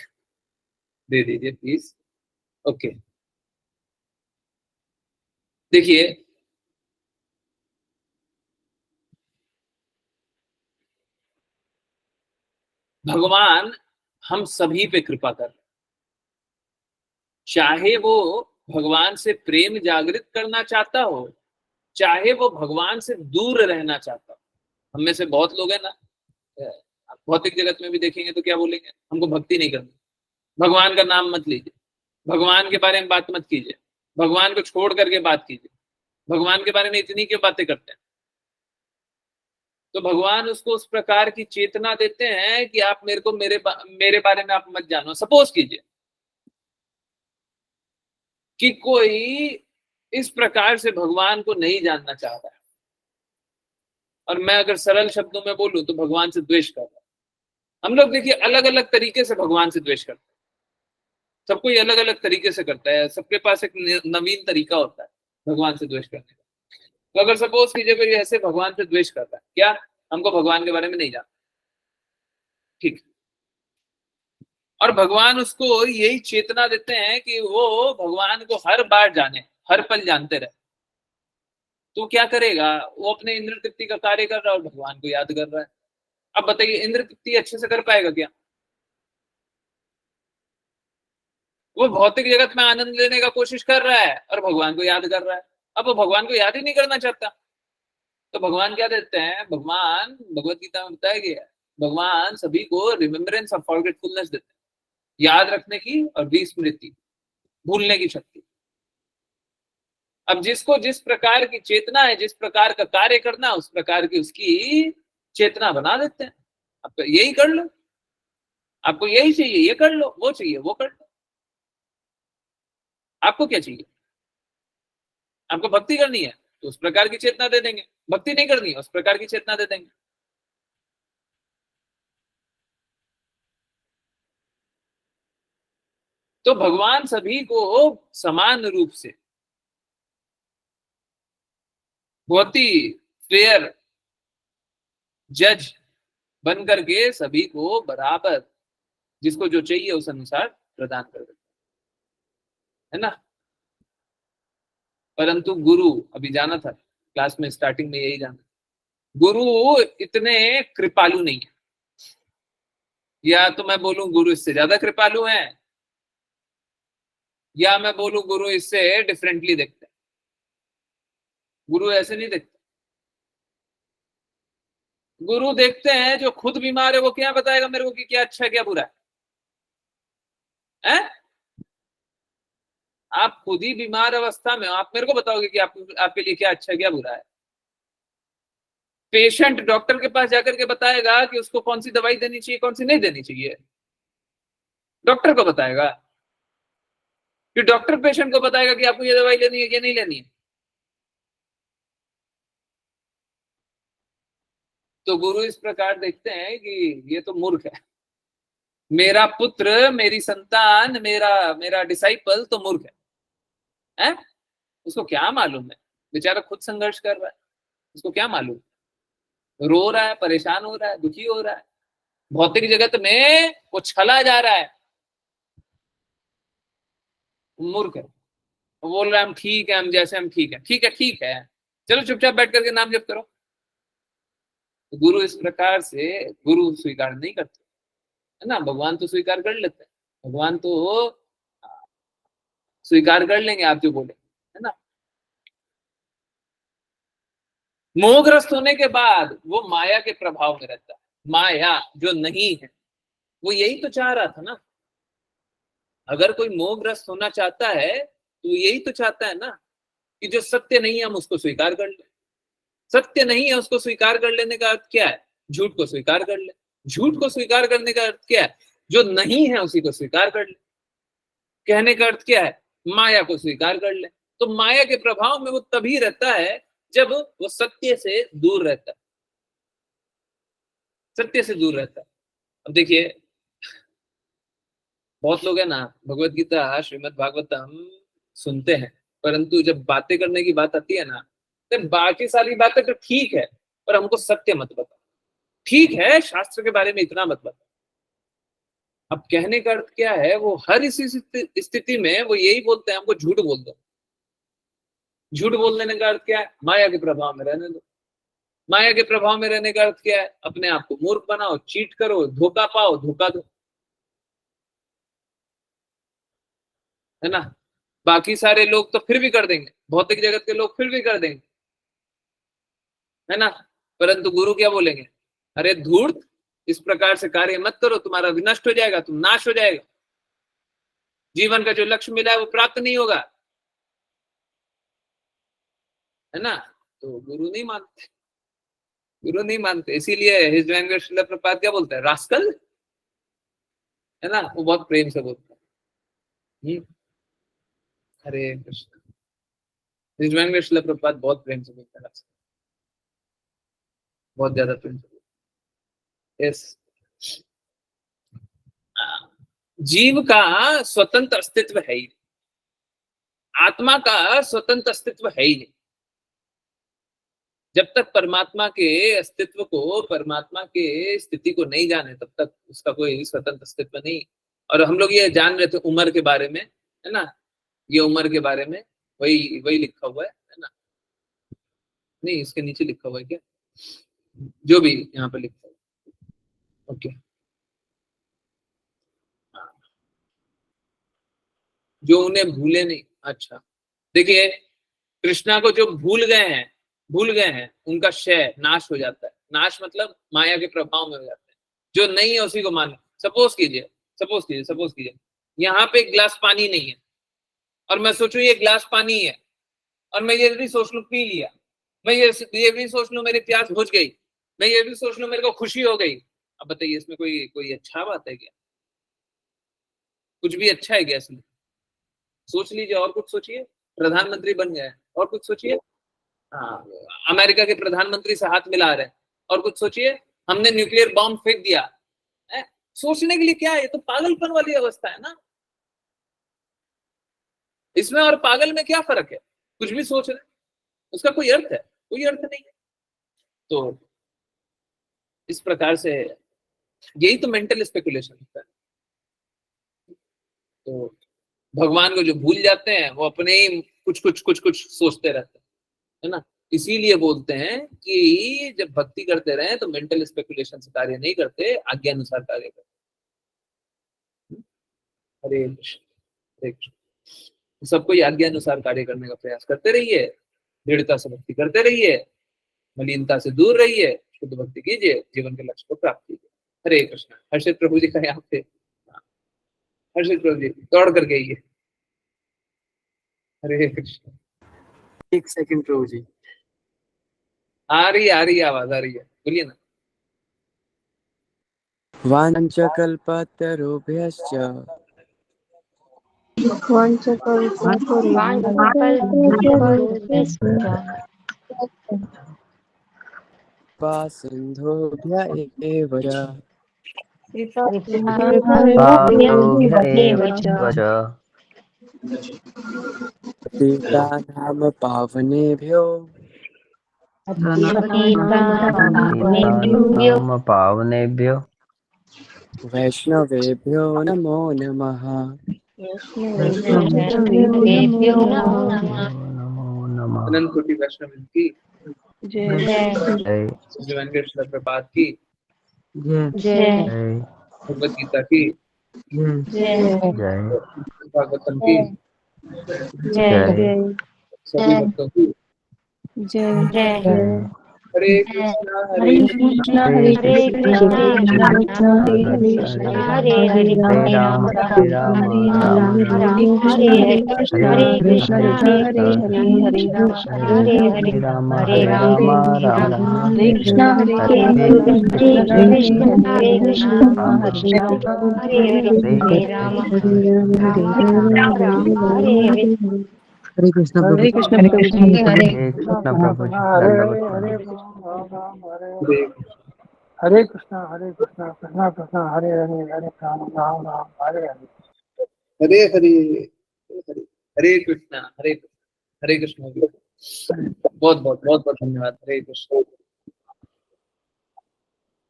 दे दीजिए प्लीज। ओके, देखिए, भगवान हम सभी पे कृपा कर, चाहे वो भगवान से प्रेम जागृत करना चाहता हो, चाहे वो भगवान से दूर रहना चाहता हो। हम में से बहुत लोग हैं ना, भौतिक जगत में भी देखेंगे तो क्या बोलेंगे, हमको भक्ति नहीं करनी, भगवान का नाम मत लीजिए, भगवान के बारे में बात मत कीजिए, भगवान को छोड़ करके बात कीजिए, भगवान के बारे में इतनी क्यों बातें करते हैं। तो भगवान उसको उस प्रकार की चेतना देते हैं कि आप मेरे को मेरे बारे में आप मत जानो। सपोज कीजिए कि कोई इस प्रकार से भगवान को नहीं जानना चाह रहा है, और मैं अगर सरल शब्दों में बोलूं तो भगवान से द्वेष कर रहा है। हम लोग देखिए अलग अलग तरीके से भगवान से द्वेष करते हैं, सब कोई अलग अलग तरीके से करता है, सबके पास एक नवीन तरीका होता है भगवान से द्वेष करने का। तो अगर सपोज कीजिए कोई ऐसे भगवान से द्वेष करता है, क्या हमको भगवान के बारे में नहीं जानता, ठीक, और भगवान उसको यही चेतना देते हैं कि वो भगवान को हर बार जाने, हर पल जानते रहे, तो क्या करेगा, वो अपने इंद्र तृप्ति का कार्य कर रहा है और भगवान को याद कर रहा है। अब बताइए इंद्र तृप्ति अच्छे से कर पाएगा क्या? वो भौतिक जगत में आनंद लेने का कोशिश कर रहा है और भगवान को याद कर रहा है, अब वो भगवान को याद ही नहीं करना चाहता। तो भगवान क्या देते हैं, भगवान भगवत गीता में बताया गया है, भगवान सभी को रिमेम्बरेंस ऑफ फॉरगेटफुलनेस देते हैं, याद रखने की और विस्मृति, भूलने की शक्ति। अब जिसको जिस प्रकार की चेतना है, जिस प्रकार का कार्य करना, उस प्रकार की उसकी चेतना बना देते हैं। अब यही कर लो, आपको यही चाहिए, ये कर लो, वो चाहिए वो कर लो। आपको क्या चाहिए? आपको भक्ति करनी है तो उस प्रकार की चेतना दे देंगे, भक्ति नहीं करनी है उस प्रकार की चेतना दे देंगे। तो भगवान सभी को समान रूप से बहुत ही फेयर जज बन करके सभी को बराबर जिसको जो चाहिए उस अनुसार प्रदान कर देते है ना। परंतु गुरु, अभी जाना था क्लास में स्टार्टिंग में यही जाना, गुरु इतने कृपालु नहीं है, या तो मैं बोलूं गुरु इससे ज्यादा कृपालु हैं, या मैं बोलूं गुरु इससे डिफरेंटली देखते हैं। गुरु ऐसे नहीं देखते। गुरु देखते हैं जो खुद बीमार है वो क्या बताएगा मेरे को कि क्या अच्छा है क्या बुरा है? आप खुद ही बीमार अवस्था में हो, आप मेरे को बताओगे कि आपके लिए क्या अच्छा है क्या बुरा है? पेशेंट डॉक्टर के पास जाकर के बताएगा कि उसको कौन सी दवाई देनी चाहिए कौन सी नहीं देनी चाहिए, डॉक्टर को बताएगा कि डॉक्टर पेशेंट को बताएगा कि आपको ये दवाई लेनी है ये नहीं लेनी है? तो गुरु इस प्रकार देखते हैं कि ये तो मूर्ख है, मेरा पुत्र, मेरी संतान, मेरा मेरा डिसाइपल तो मूर्ख है? उसको क्या मालूम है, बेचारा खुद संघर्ष कर रहा है, उसको क्या मालूम, रो रहा है, परेशान हो रहा है, दुखी हो रहा है, भौतिक जगत में वो छला जा रहा है, मूर्ख है। बोल रहा है हम ठीक है, हम जैसे हम ठीक है, ठीक है ठीक है, चलो चुपचाप बैठ करके नाम जप करो। तो गुरु इस प्रकार से गुरु स्वीकार नहीं करते है ना। भगवान तो स्वीकार कर लेते हैं, भगवान तो स्वीकार कर लेंगे आप जो बोले है ना। मोहग्रस्त होने के बाद वो माया के प्रभाव में रहता है, माया जो नहीं है, वो यही तो चाह रहा था ना। अगर कोई मोहग्रस्त होना चाहता है तो यही तो चाहता है ना कि जो सत्य नहीं है हम उसको स्वीकार कर ले। सत्य नहीं है उसको स्वीकार कर लेने का अर्थ क्या है? झूठ को स्वीकार कर ले। झूठ को स्वीकार करने का अर्थ क्या है? जो नहीं है उसी को स्वीकार कर ले। कहने का अर्थ क्या है? माया को स्वीकार कर ले। तो माया के प्रभाव में वो तभी रहता है जब वो सत्य से दूर रहता है, सत्य से दूर रहता है। अब देखिए बहुत लोग है ना भगवत गीता श्रीमद् भागवतम सुनते हैं, परंतु जब बातें करने की बात आती है ना तो बाकी सारी बातें तो ठीक है पर हमको सत्य मत बता। ठीक है शास्त्र के बारे में इतना मत बता। अब कहने का अर्थ क्या है, वो हर इसी स्थिति में वो यही बोलते हैं हमको झूठ बोल दो। झूठ बोल देने का अर्थ क्या है? माया के प्रभाव में रहने दो। माया के प्रभाव में रहने का अर्थ क्या है? अपने आप को मूर्ख बनाओ, चीट करो, धोखा पाओ, धोखा दो, है ना। बाकी सारे लोग तो फिर भी कर देंगे, भौतिक जगत के लोग फिर भी कर देंगे, है ना। परंतु गुरु क्या बोलेंगे? अरे धूर्त, इस प्रकार से कार्य मत करो, तुम्हारा विनष्ट हो जाएगा, तुम नाश हो जाएगा, जीवन का जो लक्ष्य मिला है वो प्राप्त नहीं होगा, है ना। तो गुरु नहीं मानते, गुरु नहीं मानते। इसीलिए हिज डिवाइन श्रील प्रभुपाद क्या बोलते हैं? रास्कल, है ना। वो बहुत प्रेम से बोलते हैं। हरे कृष्ण। हिज डिवाइन श्रील प्रभुपाद बहुत प्रेम से बोलते हैं, रास्कल, बहुत ज्यादा प्रेम से बोलते हैं। यस, जीव का स्वतंत्र अस्तित्व है ही, आत्मा का स्वतंत्र अस्तित्व है ही नहीं। जब तक परमात्मा के अस्तित्व को, परमात्मा के स्थिति को नहीं जाने तब तक उसका कोई स्वतंत्र अस्तित्व नहीं। और हम लोग ये जान रहे थे उम्र के बारे में, है ना। ये उम्र के बारे में वही वही लिखा हुआ है ना। नहीं इसके नीचे लिखा हुआ है क्या? जो भी यहाँ पे लिखा हुआ है, ओके। जो उन्हें भूले नहीं। अच्छा देखिए कृष्णा को जो भूल गए हैं उनका क्षय नाश हो जाता है। नाश मतलब माया के प्रभाव में हो जाता है। जो नहीं है उसी को मान, सपोज कीजिए यहाँ पे एक गिलास पानी नहीं है और मैं सोचूं ये गिलास पानी है और मैं ये भी सोच लूं पी लिया, मैं ये भी सोच लूं मेरी प्यास बुझ गई, मैं ये भी सोच लूं मेरे को खुशी हो गई। अब बताइए इसमें कोई अच्छा बात है क्या? कुछ भी अच्छा है क्या इसमें? सोच लीजिए और कुछ सोचिए। प्रधानमंत्री बन गए और कुछ सोचिए। हाँ, अमेरिका के प्रधानमंत्री से हाथ मिला रहे हैं और कुछ सोचिए। हमने न्यूक्लियर बॉम्ब फेंक दिया है? सोचने के लिए क्या है? ये तो पागलपन वाली अवस्था है ना। इसमें और पागल में क्या फर्क है? कुछ भी सोच रहे हैं, उसका कोई अर्थ है? कोई अर्थ नहीं है। तो इस प्रकार से यही तो मेंटल स्पेकुलेशन होता है। तो भगवान को जो भूल जाते हैं वो अपने ही कुछ सोचते रहते हैं, है ना। इसीलिए बोलते हैं कि जब भक्ति करते रहे तो मेंटल स्पेकुलेशन से कार्य नहीं करते, आज्ञा अनुसार कार्य करते। हरे कृष्ण हरे कृष्ण। सबको आज्ञा अनुसार कार्य करने का प्रयास करते रहिए, दृढ़ता से भक्ति करते रहिए, मलिनता से दूर रहिए, शुद्ध भक्ति कीजिए, जीवन के लक्ष्य को प्राप्त कीजिए। हरे कृष्ण। हर्षित प्रभु जी का यहाँ पे, हर्षित प्रभु जी दौड़ कर गई है। हरे कृष्ण। एक सेकंड प्रभु जी। आ रही है आवाज, आ रही है, बोलिए ना। वाञ्छकल्पतरुभ्यश्च कृपा सिन्धुभ्य एव च पतितानां पावनेभ्यो पावनेभ्यो वैष्णवेभ्यो नमो नमः। अनंत कोटि वैष्णव की जय वेंकटेश्वर प्रपात की, जय भगवत गीता की, जय भागवतम की, जय सभी भक्तों की जय। हरे कृष्णा हरे कृष्णा हरे कृष्णा हरे कृष्णा हरे राम हरे राम हरे कृष्णा हरे राम हरे कृष्णा हरे राम हरे कृष्ण प्रभु हरे कृष्ण प्रभु जी। हरे कृष्णा प्रभु जी। हरे कृष्णा कृष्णा कृष्णा हरे हरे हरे राम राम राम हरे हरे। हरे हरे हरे हरे कृष्णा हरे कृष्ण। बहुत बहुत बहुत बहुत धन्यवाद। हरे कृष्ण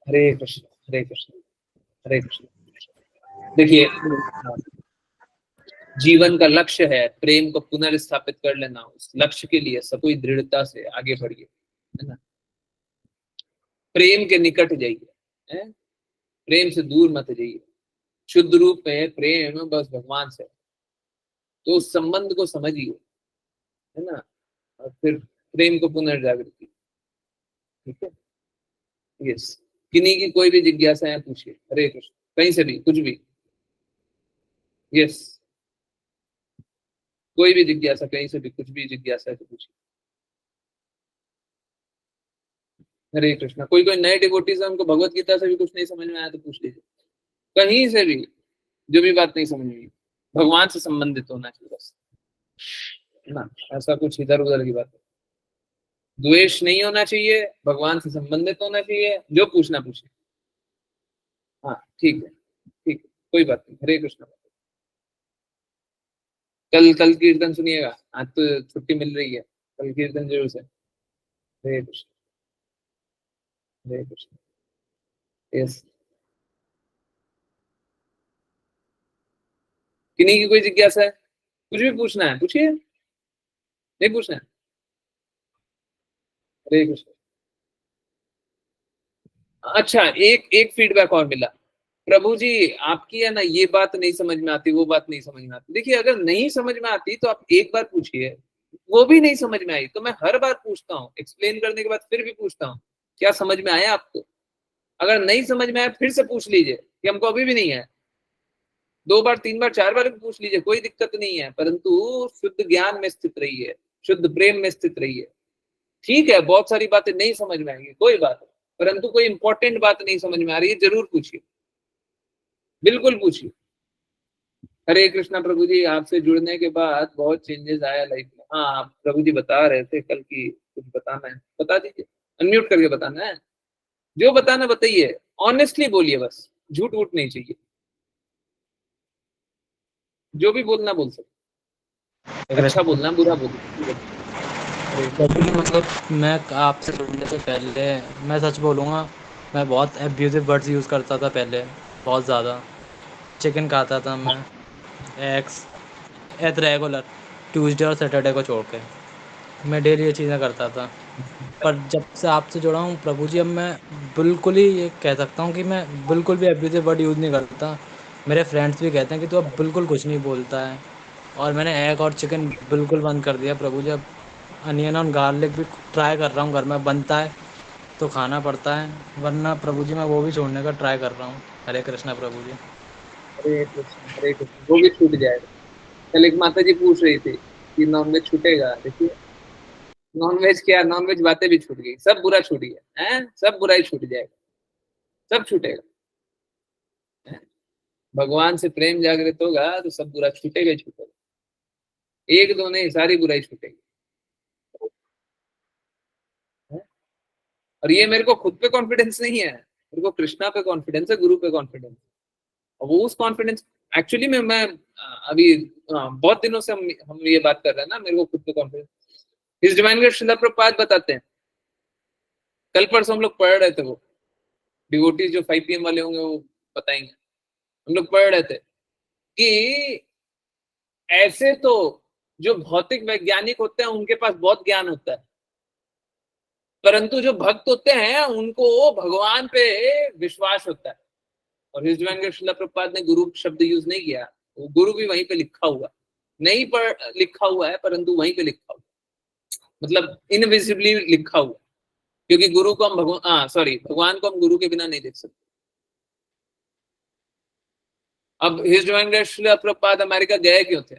हरे कृष्ण हरे कृष्ण हरे कृष्ण। देखिए, जीवन का लक्ष्य है प्रेम को पुनर्स्थापित कर लेना। उस लक्ष्य के लिए सब कोई दृढ़ता से आगे बढ़िए, है ना। प्रेम के निकट जाइए, प्रेम से दूर मत जाइए। शुद्ध रूप में प्रेम बस भगवान से, तो उस संबंध को समझिए, है ना, और फिर प्रेम को पुनर्जागृत कीजिए। ठीक है, यस। किन्हीं की कोई भी जिज्ञासा है पूछिए। हरे कृष्ण। कहीं से भी कुछ भी, यस। कोई भी जिज्ञासा, कहीं से भी कुछ भी जिज्ञासा है तो पूछिए। हरे कृष्णा। कोई नए डिवोटीज है, उनको भगवत गीता से भी कुछ नहीं समझ में आया तो पूछ लीजिए। कहीं से भी जो भी बात नहीं समझ में आई, भगवान से संबंधित होना चाहिए बस, ना ऐसा कुछ इधर उधर की बात है। द्वेष नहीं होना चाहिए, भगवान से संबंधित होना चाहिए। जो पूछना पूछे। हाँ ठीक है, ठीक है, कोई बात नहीं। हरे कृष्ण। कल कीर्तन सुनिएगा। आज तो छुट्टी मिल रही है, कल कीर्तन जरूर से। हरे कृष्ण हरे कृष्ण। यस। किन्हीं की कोई जिज्ञासा है, कुछ भी पूछना है पूछिए, नहीं पूछना है। हरे कृष्ण। अच्छा, एक फीडबैक और मिला। प्रभु जी आपकी है ना, ये बात नहीं समझ में आती, वो बात नहीं समझ में आती। देखिए, अगर नहीं समझ में आती तो आप एक बार पूछिए, वो भी नहीं समझ में आई। तो मैं हर बार पूछता हूँ, एक्सप्लेन करने के बाद फिर भी पूछता हूँ, क्या समझ में आया आपको? अगर नहीं समझ में आया फिर से पूछ लीजिए कि हमको अभी भी नहीं है। 2 बार 3 बार 4 बार भी पूछ लीजिए, कोई दिक्कत नहीं है, परंतु शुद्ध ज्ञान में स्थित रहिए, शुद्ध प्रेम में स्थित रहिए। ठीक है, बहुत सारी बातें नहीं समझ में आएंगी, कोई बात नहीं, परंतु कोई इंपॉर्टेंट बात नहीं समझ में आ रही है, जरूर पूछिए, बिल्कुल पूछिए। हरे कृष्णा प्रभु जी, आपसे जुड़ने के बाद बहुत चेंजेस आया लाइफ में। हाँ, आप प्रभु जी बता रहे थे कल की, कुछ बताना है बता दीजिए, अनम्यूट करके बताना है, जो बताना बताइए, ऑनेस्टली बोलिए, बस झूठ वूठ नहीं चाहिए, जो भी बोलना बोल सकते, अच्छा बोलना बुरा बोलना। क्योंकि मतलब मैं आपसे जुड़ने से पहले, मैं सच बोलूँगा, मैं बहुत एब्यूजिव वर्ड्स यूज़ करता था पहले, बहुत ज़्यादा। चिकन खाता था मैं, एग्स, एट रेगुलर, ट्यूसडे और सैटरडे को छोड़ के मैं डेली ये चीज़ें करता था। पर जब से आपसे जुड़ा हूँ प्रभु जी, अब मैं बिल्कुल ही ये कह सकता हूँ कि मैं बिल्कुल भी एब्यूजिव वर्ड यूज़ नहीं करता। मेरे फ्रेंड्स भी कहते हैं कि तू अब बिल्कुल कुछ नहीं बोलता है। और मैंने एग और चिकन बिल्कुल बंद कर दिया प्रभु जी। अब अनियन और गार्लिक भी ट्राई कर रहा हूँ, घर में बनता है तो खाना पड़ता है, वरना प्रभु जी मैं वो भी छोड़ने का ट्राई कर रहा हूँ। हरे कृष्णा प्रभु जी। हरे कृष्ण हरे कृष्ण, वो भी छूट जाएगा। कल एक माता जी पूछ रही थी कि नॉनवेज छूटेगा, देखिए नॉनवेज क्या, नॉनवेज बातें भी छूट गई, सब बुरा छूट गया है, सब बुराई छूट जाएगा, सब छूटेगा हैं? भगवान से प्रेम जागृत होगा तो सब बुरा छूटेगा ही छूटेगा, एक दो नहीं, सारी बुराई छूटेगी हैं? और ये मेरे को खुद पे कॉन्फिडेंस नहीं है, मेरे को कृष्णा पे कॉन्फिडेंस है, गुरु पे कॉन्फिडेंस। और वो उस कॉन्फिडेंस, एक्चुअली में मैं अभी बहुत दिनों से हम ये बात कर रहे हैं ना, मेरे को खुद पे कॉन्फिडेंस। इस डिवाइन श्रील प्रभुपाद बताते हैं, कल परसों हम लोग पढ़ रहे थे, वो डिवोटीज जो 5 PM वाले होंगे वो बताएंगे, हम लोग पढ़ रहे थे कि ऐसे तो जो भौतिक वैज्ञानिक होते हैं उनके पास बहुत ज्ञान होता है, परंतु जो भक्त होते हैं उनको भगवान पे विश्वास होता है। और हिज डिवाइन श्रील प्रभुपाद ने गुरु शब्द यूज नहीं किया, वो गुरु भी वहीं पे लिखा हुआ, नहीं पर लिखा हुआ है, परंतु वहीं पे लिखा हुआ, मतलब इनविजिबली लिखा हुआ, क्योंकि गुरु को हम भगवान, सॉरी, भगवान को हम गुरु के बिना नहीं देख सकते। अब his divine Srila Prabhupada America गए क्यों थे?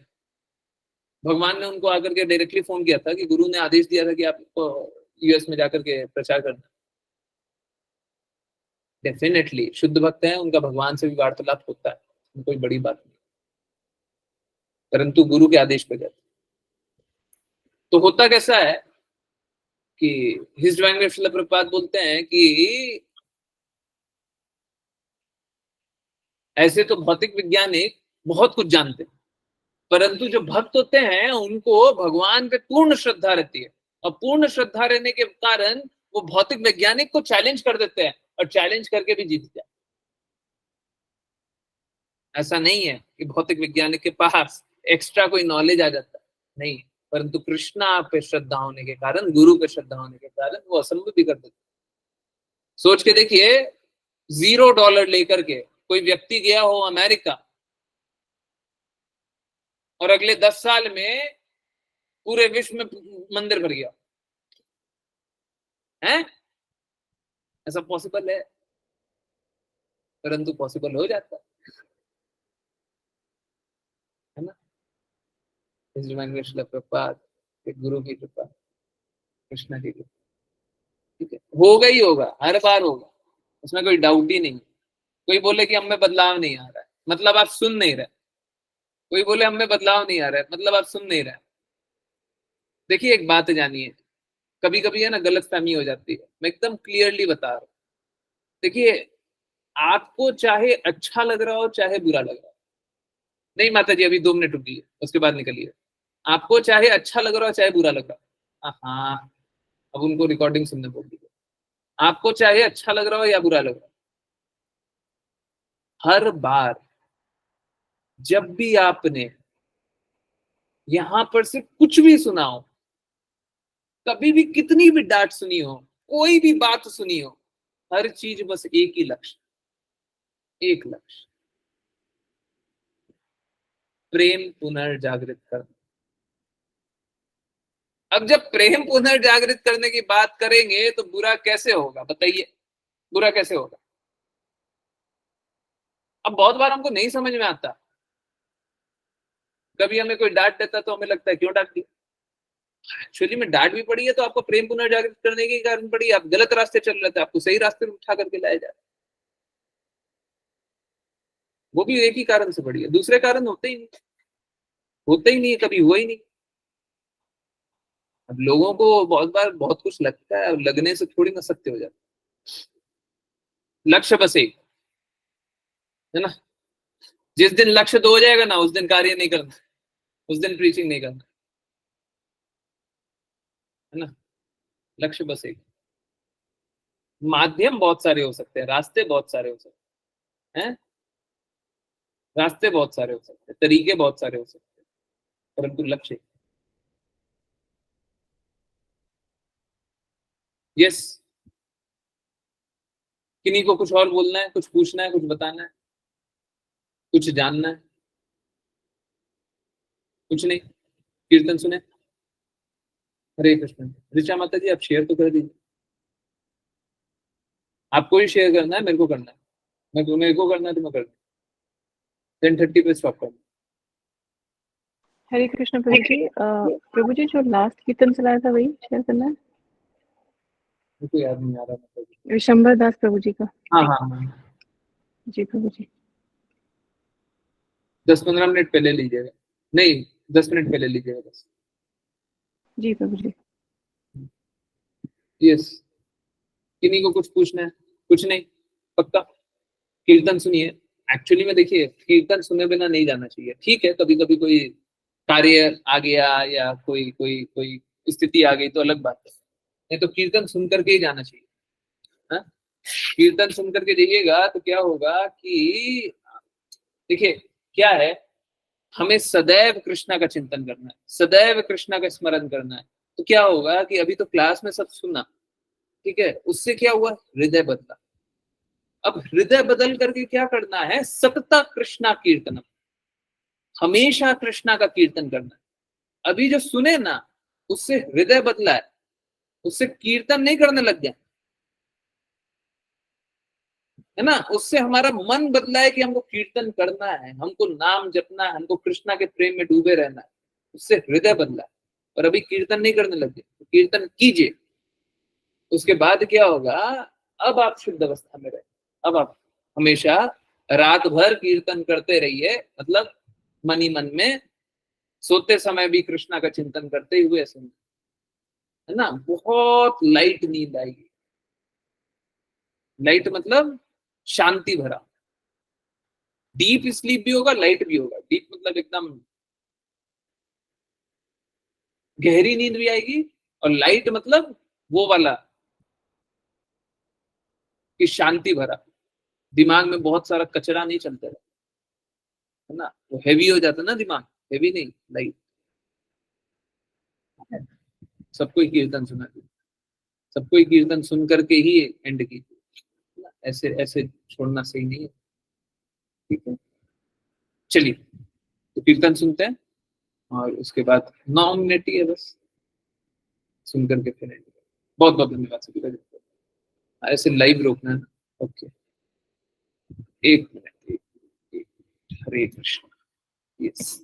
भगवान ने उनको आकर के डायरेक्टली फोन किया था कि गुरु ने आदेश दिया था कि आपको यूएस में जाकर के प्रचार करना। डेफिनेटली शुद्ध भक्त है, उनका भगवान से भी वार्तालाप होता है, कोई बड़ी बात नहीं, परंतु गुरु के आदेश पर गए। तो होता कैसा है कि हिज डिवाइन श्रील प्रभुपाद बोलते हैं कि ऐसे तो भौतिक वैज्ञानिक बहुत कुछ जानते हैं, परंतु जो भक्त होते हैं उनको भगवान पे पूर्ण श्रद्धा रहती है, और पूर्ण श्रद्धा रहने के कारण वो भौतिक वैज्ञानिक को चैलेंज कर देते हैं, और चैलेंज करके भी जीत जाते। ऐसा नहीं है कि भौतिक वैज्ञानिक के पास एक्स्ट्रा कोई नॉलेज आ जाता है, नहीं, परंतु कृष्णा पे श्रद्धा होने के कारण, गुरु पे श्रद्धा होने के कारण वो असंभव भी कर देते। सोच के देखिए, $0 लेकर के कोई व्यक्ति गया हो अमेरिका, और अगले 10 साल में पूरे विश्व में मंदिर भर गया है, ऐसा पॉसिबल है? परंतु पॉसिबल हो जाता है ना, इस डिवाइन श्रील प्रभुपाद के गुरु की कृपा, कृष्णा की कृपा, ठीक है, होगा ही होगा, हर बार होगा, उसमें कोई डाउट ही नहीं। कोई बोले कि हम में बदलाव नहीं आ रहा है, मतलब आप सुन नहीं रहे, कोई बोले हम में बदलाव नहीं आ रहा है, मतलब आप सुन नहीं रहे। देखिए एक बात जानिए, कभी कभी है ना गलत फहमी हो जाती है, मैं एकदम क्लियरली बता रहा हूँ। देखिए, आपको चाहे अच्छा लग रहा हो चाहे बुरा लग रहा हो, नहीं माता जी अभी 2 मिनट रुकिए, उसके बाद निकलिए। आपको चाहे अच्छा लग रहा हो चाहे बुरा लग रहा हो, हाँ, अब उनको रिकॉर्डिंग सुनने बोल दीजिए। आपको चाहे अच्छा लग रहा हो या बुरा लग रहा हो, हर बार जब भी आपने यहां पर से कुछ भी सुना हो, कभी भी कितनी भी डांट सुनी हो, कोई भी बात सुनी हो, हर चीज बस एक ही लक्ष्य, एक लक्ष्य, प्रेम पुनर्जागृत करना। अब जब प्रेम पुनर्जागृत करने की बात करेंगे तो बुरा कैसे होगा, बताइए, बुरा कैसे होगा? अब बहुत बार हमको नहीं समझ में आता, कभी हमें कोई डांट देता तो हमें लगता है क्यों डांट दिया। एक्चुअली में डांट भी पड़ी है तो आपको प्रेम पुनर्जागृत करने के कारण पड़ी है, आप गलत रास्ते चल रहे थे, आपको सही रास्ते में उठा करके लाया जाए, वो भी एक ही कारण से पड़ी है, दूसरे कारण होते ही नहीं, होते ही नहीं, कभी हुआ ही नहीं। अब लोगों को बहुत बार बहुत कुछ लगता है, लगने से थोड़ी ना सत्य हो जाता। लक्ष्य बस एक है ना, जिस दिन लक्ष्य 2 हो जाएगा ना, उस दिन कार्य नहीं करना, उस दिन प्रीचिंग नहीं करना, है ना। लक्ष्य बस एक, माध्यम बहुत सारे हो सकते हैं, रास्ते बहुत सारे हो सकते हैं, रास्ते बहुत सारे हो सकते हैं, तरीके बहुत सारे हो सकते हैं, परंतु लक्ष्य। यस, किन्हीं को कुछ और बोलना है, कुछ पूछना है, कुछ बताना है, कुछ जानना है? कुछ नहीं, कीर्तन सुने। हरे कृष्ण। ऋचा माता जी, आप शेयर तो कर दीजिए। आपको ही शेयर करना है, मेरे को करना है, मेरे को करना है तो मैं कर दूं। 10:30 पे स्टॉप करना। हरे कृष्ण प्रभु जी। प्रभु जी जो लास्ट कीर्तन चलाया था वही शेयर करना है, मेरे को याद नहीं आ रहा मतलब। विशंबर दास प्रभु जी का। हाँ हाँ हाँ, जी प्रभु जी। 10-15 मिनट पहले लीजिएगा, नहीं 10 मिनट पहले लीजिएगा बस। जी प्रभु जी। यस, किन्हीं को कुछ पूछना है? कुछ नहीं, पक्का। कीर्तन सुनिए। एक्चुअली में देखिए, कीर्तन सुने बिना नहीं जाना चाहिए। ठीक है, कभी कभी कोई कार्य आ गया या कोई कोई कोई स्थिति आ गई तो अलग बात है, नहीं तो कीर्तन सुन करके ही जाना चाहिए। हाँ? कीर्तन सुन करके जाइएगा तो क्या होगा कि देखिए क्या है, हमें सदैव कृष्णा का चिंतन करना है, सदैव कृष्णा का स्मरण करना है। तो क्या होगा कि अभी तो क्लास में सब सुना, ठीक है, उससे क्या हुआ, हृदय बदला। अब हृदय बदल करके क्या करना है, सतत कृष्णा कीर्तनम, हमेशा कृष्णा का कीर्तन करना है। अभी जो सुने ना, उससे हृदय बदला है, उससे कीर्तन नहीं करने लग गया है ना, उससे हमारा मन बदला है कि हमको कीर्तन करना है, हमको नाम जपना है, हमको कृष्णा के प्रेम में डूबे रहना है, उससे हृदय बदला है। और अभी कीर्तन नहीं करने लगे, तो कीर्तन कीजिए, उसके बाद क्या होगा, अब आप शुद्ध अवस्था में रहे। अब आप हमेशा रात भर कीर्तन करते रहिए, मतलब मन ही मन में, सोते समय भी कृष्णा का चिंतन करते हुए सुन, है ना, बहुत लाइट नींद आएगी। लाइट मतलब शांति भरा, डीप स्लीप भी होगा, लाइट भी होगा। डीप मतलब एकदम गहरी नींद भी आएगी, और लाइट मतलब वो वाला कि शांति भरा, दिमाग में बहुत सारा कचरा नहीं चलता है ना, तो हैवी हो जाता ना दिमाग, हैवी नहीं, लाइट। सबको ही कीर्तन सुना, सबको ही कीर्तन सुन करके ही एंड की, ऐसे ऐसे छोड़ना सही नहीं है। ठीक है, चलिए तो कीर्तन सुनते हैं, और उसके बाद 9 मिनट ही है बस, सुन करके फिर end। बहुत बहुत धन्यवाद सभी का, ऐसे लाइव रोकना है ना। ओके, 1 मिनट, हरे कृष्ण। यस।